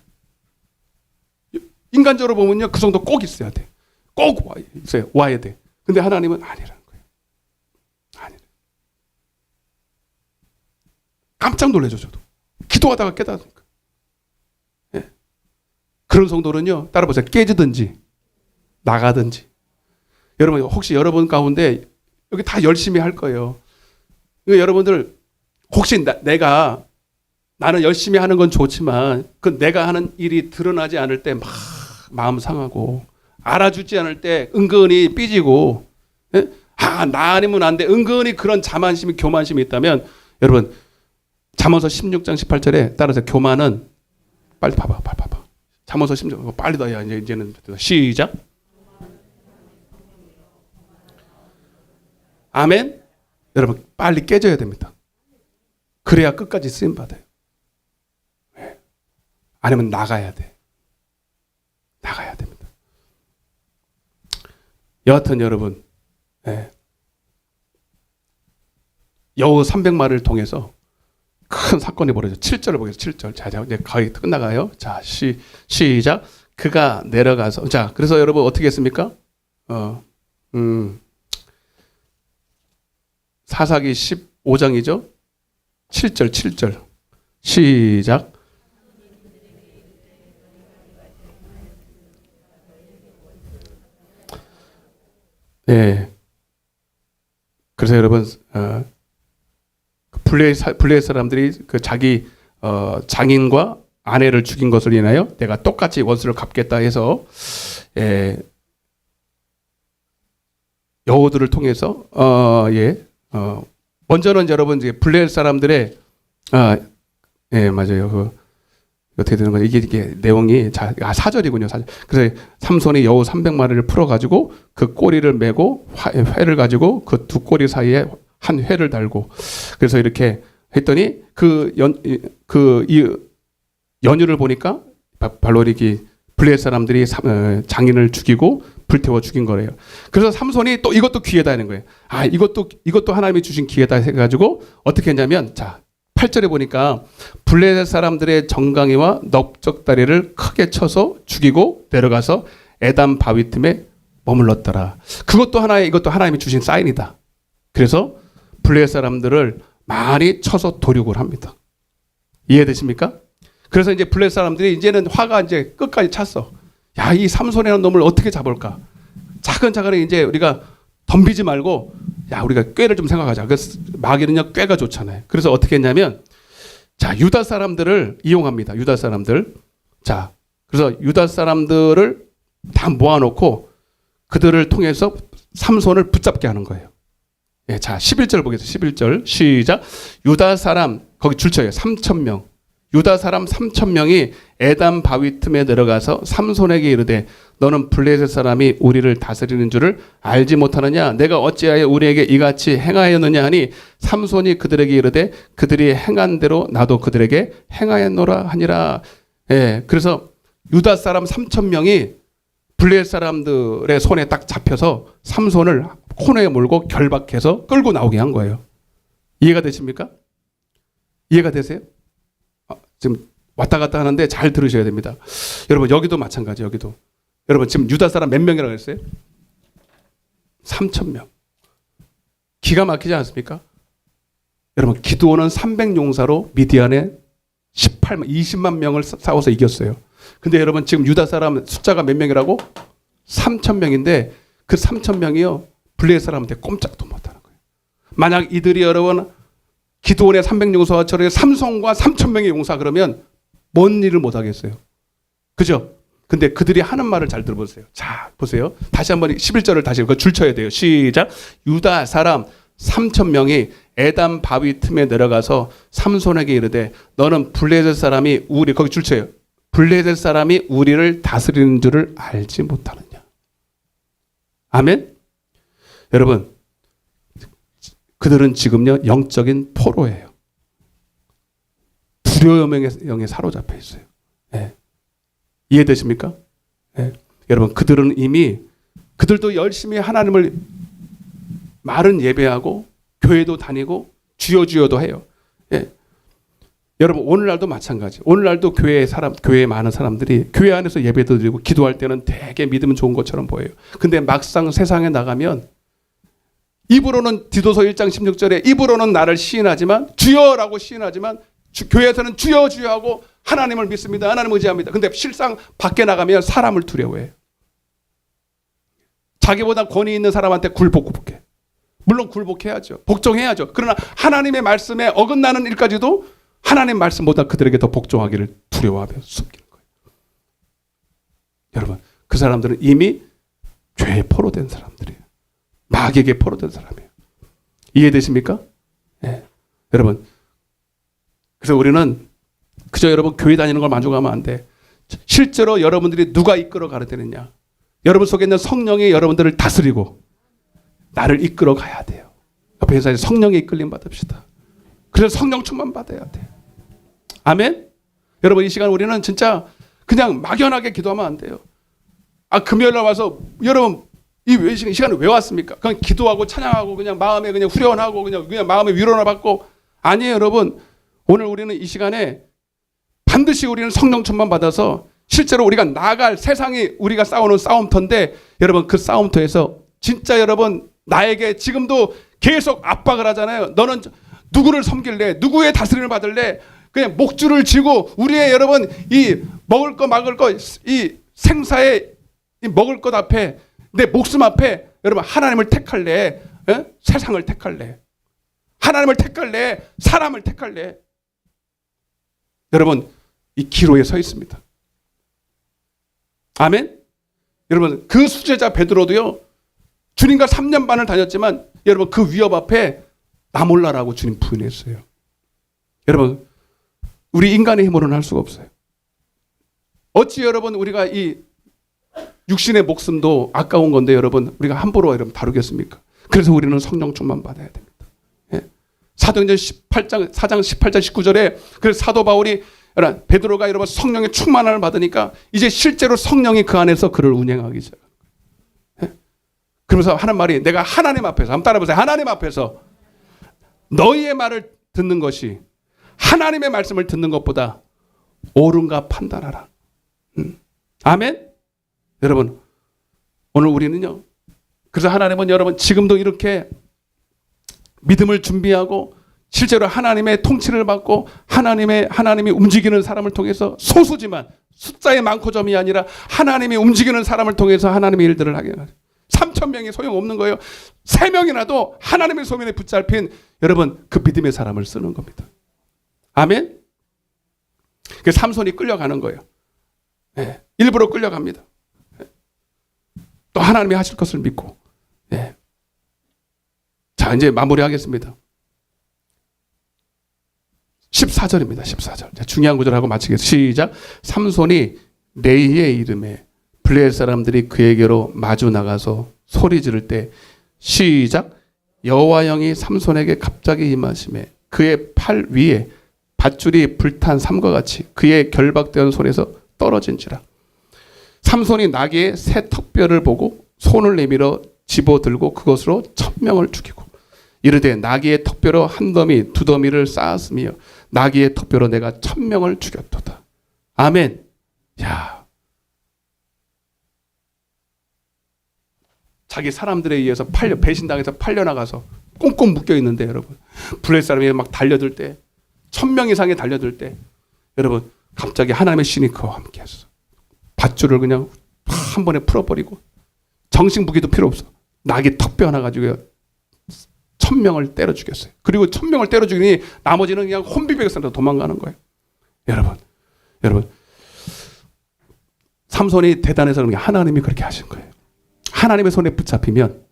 [SPEAKER 1] 인간적으로 보면요. 그 성도 꼭 있어야 돼. 꼭 와야 돼. 근데 하나님은 아니라는 거예요. 아니래. 깜짝 놀라죠, 저도. 기도하다가 깨닫으니까. 예. 그런 성도는요, 따라보세요. 깨지든지, 나가든지. 여러분, 혹시 여러분 가운데 여기 다 열심히 할 거예요. 그러니까 여러분들, 혹시 나는 열심히 하는 건 좋지만, 그 내가 하는 일이 드러나지 않을 때 막 마음 상하고, 알아주지 않을 때 은근히 삐지고, 예? 나 아니면 안 돼. 은근히 그런 자만심이, 교만심이 있다면, 여러분, 잠언서 16장 18절에 따라서 교만은, 빨리 봐봐. 잠언서 16장, 빨리 더, 이제는, 시작. 아멘? 여러분, 빨리 깨져야 됩니다. 그래야 끝까지 쓰임받아요. 예. 아니면 나가야 돼. 나가야 됩니다. 여하튼 여러분, 예. 여우 300마리를 통해서 큰 사건이 벌어져. 7절을 보겠습니다. 7절. 자, 이제 거의 끝나가요. 자, 시작. 그가 내려가서. 자, 그래서 여러분 어떻게 했습니까? 사사기 15장이죠. 7절. 시작. 네. 그래서 여러분, 블레셋 사람들이 그 자기 장인과 아내를 죽인 것을 인하여 내가 똑같이 원수를 갚겠다 해서 여호들을 통해서 먼저는 여러분 이제 블레셋 사람들의 맞아요. 어떻게 되는 거예요? 이게 내용이 4절이군요. 4절. 그래서 삼손이 여우 300마리를 풀어가지고 그 꼬리를 메고 회를 가지고 그 두 꼬리 사이에 한 회를 달고 그래서 이렇게 했더니 이 연유를 보니까 바로 이렇게 블레셋 사람들이 장인을 죽이고 불태워 죽인 거래요. 그래서 삼손이 또 이것도 기회다 하는 거예요. 이것도 하나님이 주신 기회다 해가지고 어떻게 했냐면 8절에 보니까 블레셋 사람들의 정강이와 넓적다리를 크게 쳐서 죽이고 내려가서 에담 바위 틈에 머물렀더라. 이것도 하나님이 주신 사인이다. 그래서 블레셋 사람들을 많이 쳐서 도륙을 합니다. 이해되십니까? 그래서 이제 블레셋 사람들이 이제는 화가 이제 끝까지 찼어. 이 삼손이라는 놈을 어떻게 잡을까? 차근차근 이제 우리가 덤비지 말고 우리가 꾀를 좀 생각하자. 그래서 마귀는요 꾀가 좋잖아요. 그래서 어떻게 했냐면 유다 사람들을 이용합니다. 유다 사람들. 그래서 유다 사람들을 다 모아놓고 그들을 통해서 삼손을 붙잡게 하는 거예요. 11절 보겠습니다. 11절 시작. 유다 사람 거기 줄쳐요. 3,000명. 유다 사람 3,000명이 에담 바위 틈에 내려가서 삼손에게 이르되 너는 블레셋 사람이 우리를 다스리는 줄을 알지 못하느냐? 내가 어찌하여 우리에게 이같이 행하였느냐 하니 삼손이 그들에게 이르되 그들이 행한 대로 나도 그들에게 행하였노라 하니라. 그래서 유다 사람 3,000명이 블레셋 사람들의 손에 딱 잡혀서 삼손을 코너에 몰고 결박해서 끌고 나오게 한 거예요. 이해가 되십니까? 이해가 되세요? 지금 왔다 갔다 하는데 잘 들으셔야 됩니다. 여러분 여기도 마찬가지. 여기도 여러분 지금 유다 사람 몇 명이라고 했어요? 3,000명. 기가 막히지 않습니까? 여러분 기드온은 300용사로 미디안에 20만 명을 싸워서 이겼어요. 근데 여러분 지금 유다 사람 숫자가 몇 명이라고? 3,000명인데 그 3,000명이요 블레셋 사람한테 꼼짝도 못하는 거예요. 만약 이들이 여러분 기드온의 300용사처럼 삼손과 3,000명의 용사 그러면 뭔 일을 못 하겠어요. 그죠? 근데 그들이 하는 말을 잘 들어보세요. 자, 보세요. 다시 한번 11절을 다시 줄 쳐야 돼요. 시작. 유다 사람 3,000명이 에담 바위 틈에 내려가서 삼손에게 이르되 너는 블레셋 사람이 거기 줄 쳐요. 블레셋 사람이 우리를 다스리는 줄을 알지 못하느냐. 아멘? 여러분 그들은 지금요 영적인 포로예요. 두려움의 영에 사로잡혀 있어요. 예. 이해되십니까? 예. 여러분, 그들도 열심히 하나님을 말은 예배하고 교회도 다니고 주여도 해요. 예. 여러분, 오늘날도 마찬가지. 오늘날도 교회에 많은 사람들이 교회 안에서 예배도 드리고 기도할 때는 되게 믿으면 좋은 것처럼 보여요. 근데 막상 세상에 나가면 입으로는 디도서 1장 16절에 입으로는 나를 시인하지만 주여라고 시인하지만 교회에서는 주여 하고 하나님을 믿습니다. 하나님 의지합니다. 근데 실상 밖에 나가면 사람을 두려워해요. 자기보다 권위 있는 사람한테 굴복해. 물론 굴복해야죠. 복종해야죠. 그러나 하나님의 말씀에 어긋나는 일까지도 하나님 말씀보다 그들에게 더 복종하기를 두려워하며 숨기는 거예요. 여러분, 그 사람들은 이미 죄에 포로된 사람들이에요. 마귀에게 포로된 사람이에요. 이해되십니까? 예. 여러분, 그래서 우리는 그저 여러분 교회 다니는 걸 만족하면 안 돼. 실제로 여러분들이 누가 이끌어 가야 되느냐? 여러분 속에 있는 성령이 여러분들을 다스리고 나를 이끌어 가야 돼요. 옆에 인사에 성령의 이끌림 받읍시다. 그래서 성령 충만 받아야 돼. 아멘? 여러분, 이 시간 우리는 진짜 그냥 막연하게 기도하면 안 돼요. 금요일날 와서 여러분 이 시간에 왜 왔습니까? 그냥 기도하고 찬양하고 그냥 마음에 그냥 후련하고 그냥 마음에 위로나 받고 아니에요. 여러분, 오늘 우리는 이 시간에 반드시 우리는 성령 충만 받아서 실제로 우리가 나갈 세상이 우리가 싸우는 싸움터인데 여러분, 그 싸움터에서 진짜 여러분 나에게 지금도 계속 압박을 하잖아요. 너는 누구를 섬길래? 누구의 다스림을 받을래? 그냥 목줄을 쥐고 우리의 여러분 이 먹을 거 막을 거 이 생사의 이 먹을 것 앞에 내 목숨 앞에 여러분 하나님을 택할래? 에? 세상을 택할래? 하나님을 택할래? 사람을 택할래? 여러분, 이 기로에 서 있습니다. 아멘? 여러분, 그 수제자 베드로도요, 주님과 3년 반을 다녔지만 여러분 그 위협 앞에 나 몰라라고 주님 부인했어요. 여러분, 우리 인간의 힘으로는 할 수가 없어요. 어찌 여러분 우리가 이 육신의 목숨도 아까운 건데 여러분 우리가 함부로 여러분 다루겠습니까? 그래서 우리는 성령 충만 받아야 됩니다. 예. 사도행전 4장 18절 19절에 그래서 사도 바울이 베드로가 여러분 성령의 충만함을 받으니까 이제 실제로 성령이 그 안에서 그를 운행하기 시작해요. 예. 그러면서 하는 말이 내가 하나님 앞에서 한번 따라해보세요. 하나님 앞에서 너희의 말을 듣는 것이 하나님의 말씀을 듣는 것보다 옳은가 판단하라. 아멘? 여러분, 오늘 우리는요, 그래서 하나님은 여러분 지금도 이렇게 믿음을 준비하고 실제로 하나님의 통치를 받고 하나님이 움직이는 사람을 통해서 소수지만 숫자의 많고 점이 아니라 하나님이 움직이는 사람을 통해서 하나님의 일들을 하게 하죠. 3,000명이 소용없는 거예요. 3명이라도 하나님의 소명에 붙잡힌 여러분 그 믿음의 사람을 쓰는 겁니다. 아멘? 그 삼손이 끌려가는 거예요. 네. 일부러 끌려갑니다. 네. 또 하나님이 하실 것을 믿고. 네. 자, 이제 마무리하겠습니다. 14절입니다. 14절. 중요한 구절하고 마치겠습니다. 시작. 삼손이 레이의 이름에 블레셋 사람들이 그에게로 마주 나가서 소리 지를 때 시작. 여호와 영이 삼손에게 갑자기 임하심에 그의 팔 위에 밧줄이 불탄 삼과 같이 그의 결박된 손에서 떨어진지라. 삼손이 나귀의 새 턱뼈를 보고 손을 내밀어 집어들고 그것으로 1,000명을 죽이고 이르되 나귀의 턱뼈로 한 더미 두 더미를 쌓았으며 나귀의 턱뼈로 내가 1,000명을 죽였도다. 아멘. 야, 자기 사람들에 의해서 배신당해서 팔려나가서 꽁꽁 묶여 있는데 여러분 블레셋 사람이 막 달려들 때 1,000명 이상이 달려들 때 여러분 갑자기 하나님의 신이 그와 함께 했어. 밧줄을 그냥 한 번에 풀어버리고 정신무기도 필요 없어. 나귀 턱뼈 하나 가지고 1,000명을 때려 죽였어요. 그리고 1,000명을 때려 죽이니 나머지는 그냥 혼비백산으로 도망가는 거예요. 여러분 삼손이 대단해서 그런 게 하나님이 그렇게 하신 거예요. 하나님의 손에 붙잡히면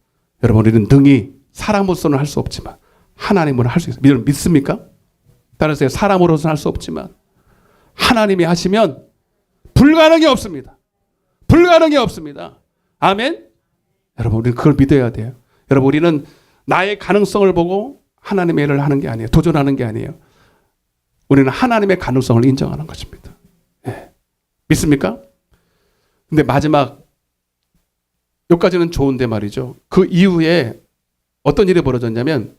[SPEAKER 1] 여러분 우리는 능히 사람으로서는 할 수 없지만 하나님으로는 할 수 있어요. 믿습니까? 따라서 사람으로서는 할 수 없지만 하나님이 하시면 불가능이 없습니다. 불가능이 없습니다. 아멘? 여러분 우리는 그걸 믿어야 돼요. 여러분 우리는 나의 가능성을 보고 하나님의 일을 하는 게 아니에요. 도전하는 게 아니에요. 우리는 하나님의 가능성을 인정하는 것입니다. 예. 믿습니까? 근데 마지막 여기까지는 좋은데 말이죠. 그 이후에 어떤 일이 벌어졌냐면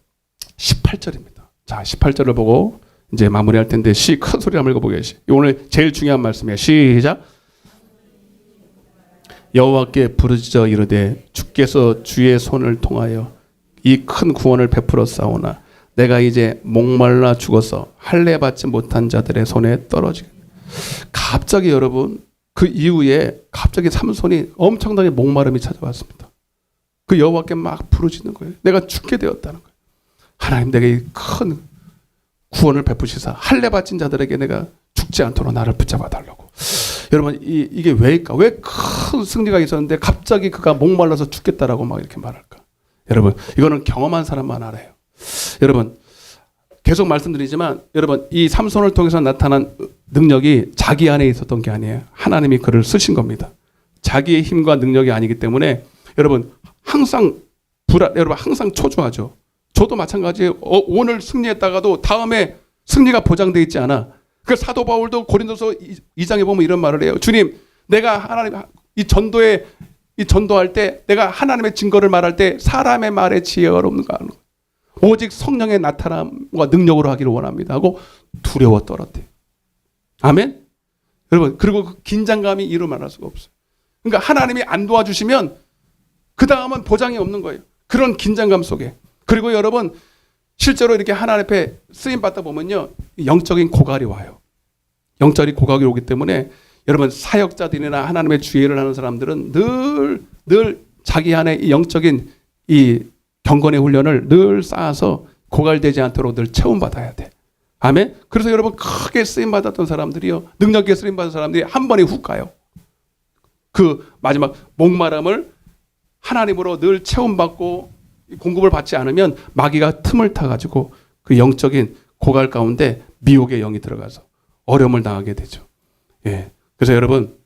[SPEAKER 1] 18절입니다. 자, 18절을 보고 이제 마무리할 텐데 큰 소리 한번 읽어보겠습니다. 오늘 제일 중요한 말씀이에요. 시작. 여호와께 부르짖어 이르되 주께서 주의 손을 통하여 이 큰 구원을 베풀었사오나 내가 이제 목말라 죽어서 할례 받지 못한 자들의 손에 떨어지겠다. 갑자기 여러분 그 이후에 갑자기 삼손이 엄청나게 목마름이 찾아왔습니다. 그 여호와께 막 부르짖는 거예요. 내가 죽게 되었다는 거예요. 하나님 내게 큰 구원을 베푸시사 할례 받진 자들에게 내가 죽지 않도록 나를 붙잡아 달라고. 여러분 이게 왜일까? 왜 큰 승리가 있었는데 갑자기 그가 목말라서 죽겠다라고 막 이렇게 말할까? 여러분 이거는 경험한 사람만 알아요. 여러분 계속 말씀드리지만 여러분 이 삼손을 통해서 나타난 능력이 자기 안에 있었던 게 아니에요. 하나님이 그를 쓰신 겁니다. 자기의 힘과 능력이 아니기 때문에 여러분 항상 여러분 항상 초조하죠. 저도 마찬가지예요. 오늘 승리했다가도 다음에 승리가 보장되어 있지 않아. 그 사도 바울도 고린도서 2장에 보면 이런 말을 해요. 주님, 내가 하나님 이 전도할 때 내가 하나님의 증거를 말할 때 사람의 말에 지혜가 없는가 하는 거. 오직 성령의 나타남과 능력으로 하기를 원합니다 하고 두려워 떨었대요. 아멘. 여러분 그리고 그 긴장감이 이루 말할 수가 없어요. 그러니까 하나님이 안 도와주시면 그 다음은 보장이 없는 거예요. 그런 긴장감 속에. 그리고 여러분 실제로 이렇게 하나님 앞에 쓰임 받다 보면요 영적인 고갈이 와요. 영적인 고갈이 오기 때문에 여러분 사역자들이나 하나님의 주의를 하는 사람들은 늘 자기 안에 이 영적인 이 경건의 훈련을 늘 쌓아서 고갈되지 않도록 늘 체험받아야 돼. 아멘. 그래서 여러분 크게 쓰임 받았던 사람들이요 능력 있게 쓰임 받은 사람들이 한 번에 훅 가요. 그 마지막 목마름을 하나님으로 늘 체험받고 공급을 받지 않으면 마귀가 틈을 타가지고 그 영적인 고갈 가운데 미혹의 영이 들어가서 어려움을 당하게 되죠. 예. 그래서 여러분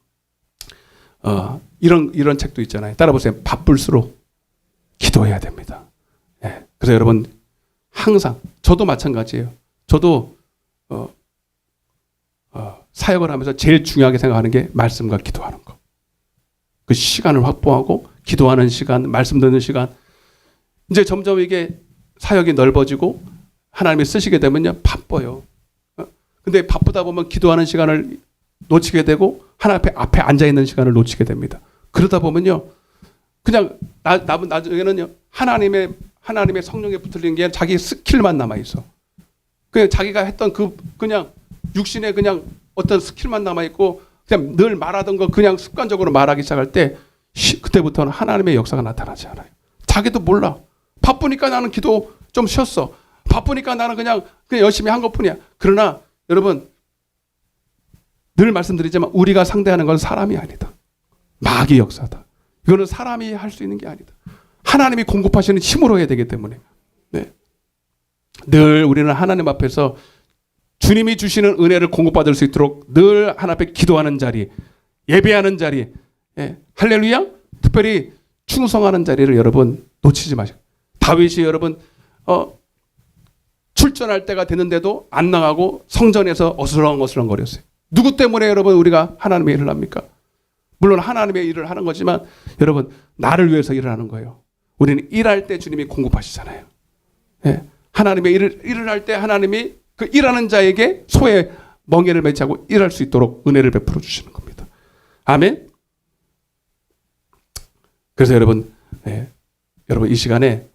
[SPEAKER 1] 이런 책도 있잖아요. 따라보세요. 바쁠수록 기도해야 됩니다. 예. 그래서 여러분 항상 저도 마찬가지예요. 저도 사역을 하면서 제일 중요하게 생각하는 게 말씀과 기도하는 거. 그 시간을 확보하고 기도하는 시간, 말씀 듣는 시간. 이제 점점 이게 사역이 넓어지고 하나님이 쓰시게 되면요 바빠요. 근데 바쁘다 보면 기도하는 시간을 놓치게 되고 하나님 앞에 앉아 있는 시간을 놓치게 됩니다. 그러다 보면요 그냥 나중에는요 하나님의 성령에 붙들린 게 자기 스킬만 남아 있어. 그냥 자기가 했던 그냥 육신의 그냥 어떤 스킬만 남아 있고 그냥 늘 말하던 거 그냥 습관적으로 말하기 시작할 때 그때부터는 하나님의 역사가 나타나지 않아요. 자기도 몰라. 바쁘니까 나는 기도 좀 쉬었어. 바쁘니까 나는 그냥 열심히 한 것뿐이야. 그러나 여러분 늘 말씀드리지만 우리가 상대하는 건 사람이 아니다. 마귀 역사다. 이거는 사람이 할 수 있는 게 아니다. 하나님이 공급하시는 힘으로 해야 되기 때문에 네. 늘 우리는 하나님 앞에서 주님이 주시는 은혜를 공급받을 수 있도록 늘 하나님 앞에 기도하는 자리, 예배하는 자리, 예. 할렐루야. 특별히 충성하는 자리를 여러분 놓치지 마세요. 다윗이 여러분 출전할 때가 됐는데도 안 나가고 성전에서 어슬렁어슬렁 거렸어요. 누구 때문에 여러분 우리가 하나님의 일을 합니까? 물론 하나님의 일을 하는 거지만 여러분 나를 위해서 일을 하는 거예요. 우리는 일할 때 주님이 공급하시잖아요. 예. 하나님의 일을 할 때 하나님이 그 일하는 자에게 소의 멍에를 매치하고 일할 수 있도록 은혜를 베풀어 주시는 겁니다. 아멘. 그래서 여러분, 예. 여러분 이 시간에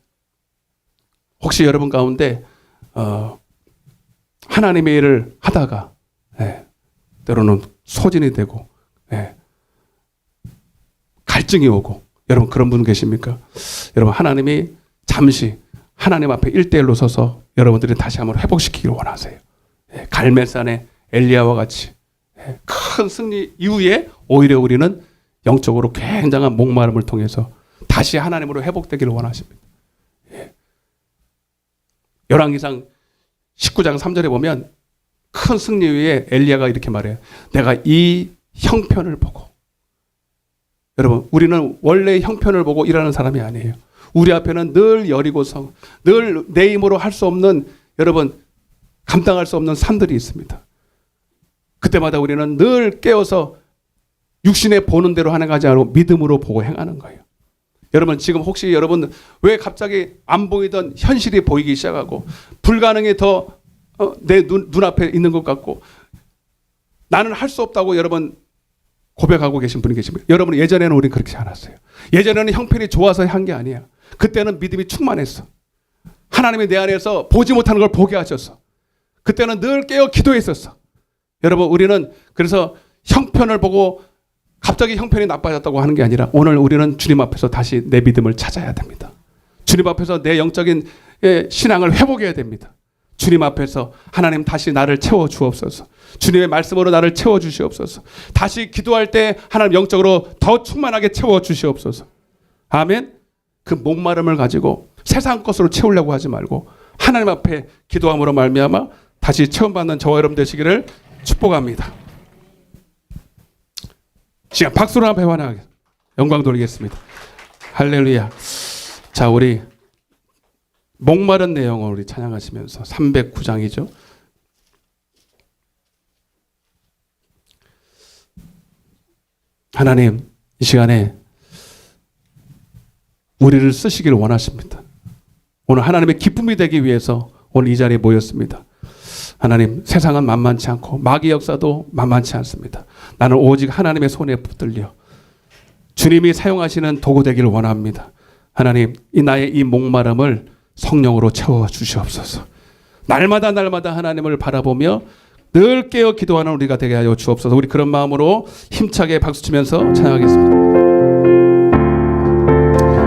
[SPEAKER 1] 혹시 여러분 가운데 하나님의 일을 하다가 예. 때로는 소진이 되고 예. 갈증이 오고 여러분 그런 분 계십니까? 여러분 하나님이 잠시 하나님 앞에 1대1로 서서 여러분들이 다시 한번 회복시키기를 원하세요. 예. 갈멜산의 엘리야와 같이 예. 큰 승리 이후에 오히려 우리는 영적으로 굉장한 목마름을 통해서 다시 하나님으로 회복되기를 원하십니다. 예. 열왕기상 19장 3절에 보면 큰 승리 후에 엘리야가 이렇게 말해요. 내가 이 형편을 보고 여러분 우리는 원래 형편을 보고 일하는 사람이 아니에요. 우리 앞에는 늘 여리고성, 늘 내 힘으로 할 수 없는 여러분 감당할 수 없는 산들이 있습니다. 그때마다 우리는 늘 깨어서 육신에 보는 대로 하는 것이 아니고 믿음으로 보고 행하는 거예요. 여러분 지금 혹시 여러분 왜 갑자기 안 보이던 현실이 보이기 시작하고 불가능이 더 내 눈앞에 있는 것 같고 나는 할 수 없다고 여러분 고백하고 계신 분이 계십니다. 여러분 예전에는 우리는 그렇지 않았어요. 예전에는 형편이 좋아서 한 게 아니야. 그때는 믿음이 충만했어. 하나님이 내 안에서 보지 못하는 걸 보게 하셨어. 그때는 늘 깨어 기도했었어. 여러분 우리는 그래서 형편을 보고 갑자기 형편이 나빠졌다고 하는 게 아니라 오늘 우리는 주님 앞에서 다시 내 믿음을 찾아야 됩니다. 주님 앞에서 내 영적인 신앙을 회복해야 됩니다. 주님 앞에서 하나님 다시 나를 채워 주옵소서. 주님의 말씀으로 나를 채워 주시옵소서. 다시 기도할 때 하나님 영적으로 더 충만하게 채워 주시옵소서. 아멘. 그 목마름을 가지고 세상 것으로 채우려고 하지 말고 하나님 앞에 기도함으로 말미암아 다시 체험받는 저와 여러분 되시기를 축복합니다. 시간 박수로 한번 회환하게 영광 돌리겠습니다. 할렐루야. 자, 우리 목마른 내용을 우리 찬양하시면서 309장이죠. 하나님 이 시간에 우리를 쓰시길 원하십니다. 오늘 하나님의 기쁨이 되기 위해서 오늘 이 자리에 모였습니다. 하나님 세상은 만만치 않고 마귀 역사도 만만치 않습니다. 나는 오직 하나님의 손에 붙들려 주님이 사용하시는 도구 되기를 원합니다. 하나님 이 나의 이 목마름을 성령으로 채워 주시옵소서. 날마다 하나님을 바라보며 늘 깨어 기도하는 우리가 되게 하여 주옵소서. 우리 그런 마음으로 힘차게 박수치면서 찬양하겠습니다.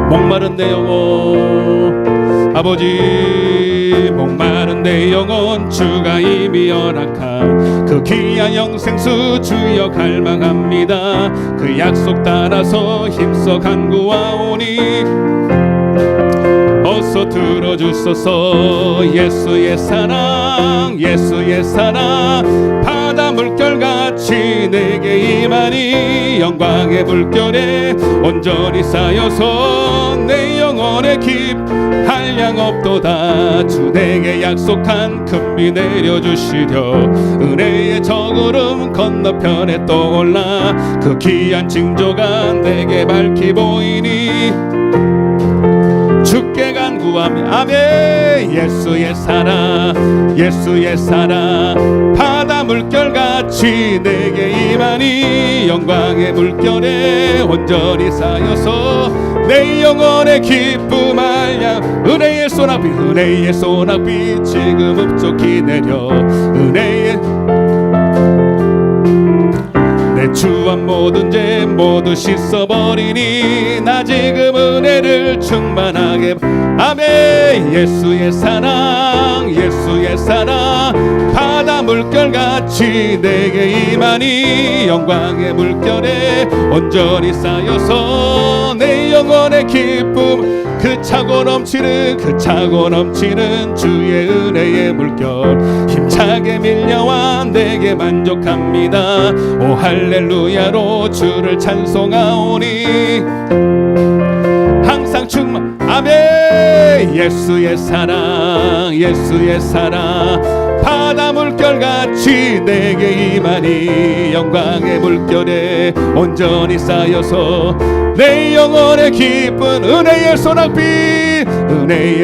[SPEAKER 1] 목마른 내 영혼 아버지 목마른 내 영혼 주가 이미 허락한 그 귀한 영생수 주여 갈망합니다. 그 약속 따라서 힘써 간구하오니 어서 들어주소서. 예수의 사랑 예수의 사랑 바다 물결같이 내게 임하니 영광의 물결에 온전히 쌓여서 내 영혼의 깊 한량 없도다. 주 내게 약속한 큰 비 내려주시려 은혜의 저구름 건너편에 떠올라 그 귀한 징조가 내게 밝히 보이니 주께 간구하며 아멘. 예수의 사랑 예수의 사랑 바다 물결같이 내게 임하니 영광의 물결에 온전히 쌓여서 내 영혼의 기쁨 알려 은혜의 소낙비 지금 흡족히 내려 은혜의 내 주한 모든 죄 모두 씻어버리니 나 지금 은혜를 충만하게 아멘. 예수의 사랑 예수의 사랑 바다 물결같이 내게 임하니 영광의 물결에 온전히 쌓여서 내 영혼의 기쁨 그 차고 넘치는 주의 은혜의 물결 힘차게 밀려와 내게 만족합니다. 오 할렐루야로 주를 찬송하오니 항상 충만 아멘. 예수의 사랑 예수의 사랑 바다 물결같이 내게 임하니 영광의 물결에 온전히 쌓여서 내 영혼의 기쁜 은혜의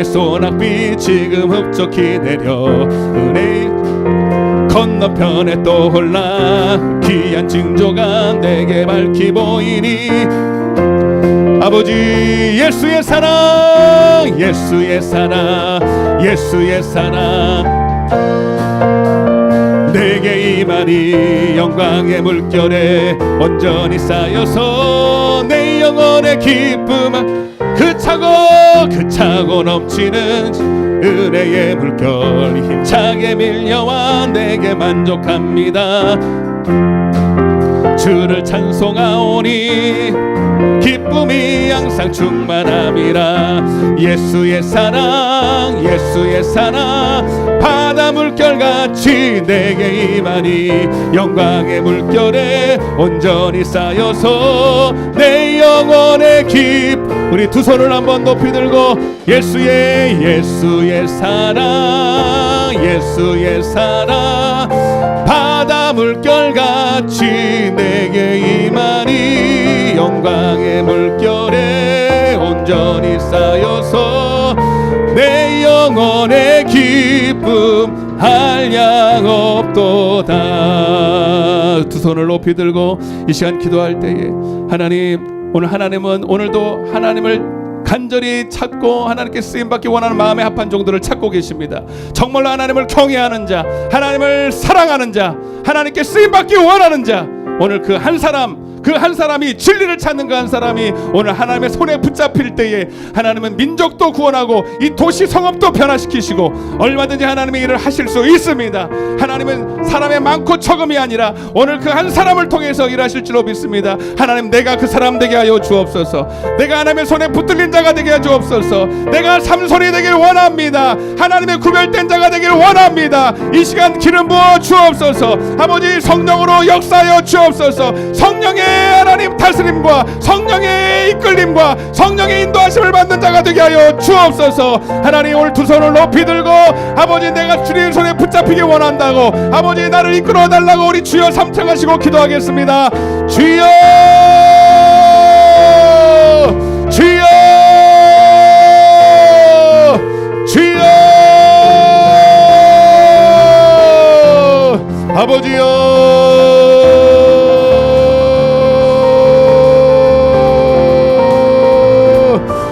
[SPEAKER 1] 소낙비 지금 흡족히 내려 은혜 건너편에 떠올라 귀한 징조가 내게 밝히 보이니 아버지 예수의 사랑 예수의 사랑 예수의 사랑 내게 임하니 영광의 물결에 온전히 쌓여서 내 영혼의 기쁨 그 차고 넘치는 은혜의 물결 힘차게 밀려와 내게 만족합니다. 주를 찬송하오니 기쁨이 항상 충만함이라. 예수의 사랑 바다 물결같이 내게 임하니 영광의 물결에 온전히 쌓여서 내 영혼의 우리 두 손을 한번 높이 들고 예수의 사랑 예수의 사랑 바다 물결같이 내게 임하니 영광의 물결에 온전히 쌓여서 내 영혼의 기쁨 한량 없도다. 두 손을 높이 들고 이 시간 기도할 때에 하나님, 오늘 하나님은 오늘도 하나님을 간절히 찾고 하나님께 쓰임받기 원하는 마음의 합한 종들을 찾고 계십니다. 정말로 하나님을 경외하는 자, 하나님을 사랑하는 자, 하나님께 쓰임받기 원하는 자, 오늘 그 한 사람이 진리를 찾는 그 한 사람이 오늘 하나님의 손에 붙잡힐 때에 하나님은 민족도 구원하고 이 도시 성읍도 변화시키시고 얼마든지 하나님의 일을 하실 수 있습니다. 하나님은 사람의 많고 적음이 아니라 오늘 그 한 사람을 통해서 일하실 줄로 믿습니다. 하나님, 내가 그 사람 되게 하여 주옵소서. 내가 하나님의 손에 붙들린 자가 되게 하여 주옵소서. 내가 삼손이 되길 원합니다. 하나님의 구별된 자가 되길 원합니다. 이 시간 기름 부어 주옵소서. 아버지, 성령으로 역사하여 주옵소서. 성령의 하나님 다스림과 성령의 이끌림과 성령의 인도하심을 받는 자가 되게 하여 주옵소서. 하나님, 오늘 두 손을 높이 들고 아버지, 내가 주님의 손에 붙잡히기 원한다고 아버지 나를 이끌어 달라고 우리 주여 삼창하시고 기도하겠습니다. 주여, 주여, 주여, 아버지여,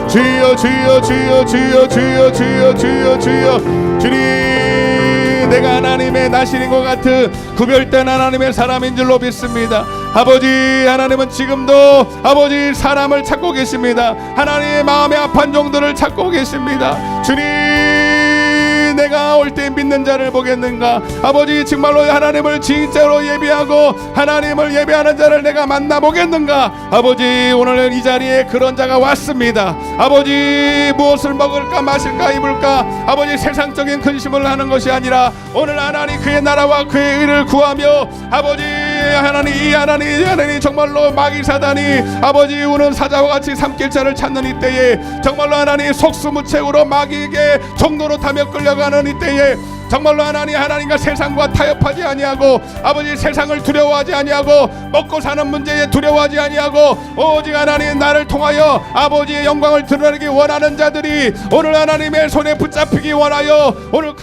[SPEAKER 1] 주여, 주여, 주여, 주여, 주여, 주여, 주여, 주여. 주님, 내가 하나님의 나신인 것 같은 구별된 하나님의 사람인 줄로 믿습니다. 아버지, 하나님은 지금도 아버지 사람을 찾고 계십니다. 하나님의 마음의 합한 종들을 찾고 계십니다. 주님, 내가 올 때 믿는 자를 보겠는가? 아버지, 정말로 하나님을 진짜로 예배하고 하나님을 예배하는 자를 내가 만나보겠는가? 아버지, 오늘 이 자리에 그런 자가 왔습니다. 아버지, 무엇을 먹을까 마실까 입을까 아버지 세상적인 근심을 하는 것이 아니라 오늘 하나님 그의 나라와 그의 의를 구하며 아버지 하나님, 이 하나님 정말로 마귀 사단이 아버지 우는 사자와 같이 삼킬 자를 찾는 이때에 정말로 하나님 속수무책으로 마귀에게 종로로 타며 끌려가는 이때에 정말로 하나님과 세상과 타협하지 아니하고 아버지 세상을 두려워하지 아니하고 먹고 사는 문제에 두려워하지 아니하고 오직 하나님 나를 통하여 아버지의 영광을 드러내기 원하는 자들이 오늘 하나님의 손에 붙잡히기 원하여 오늘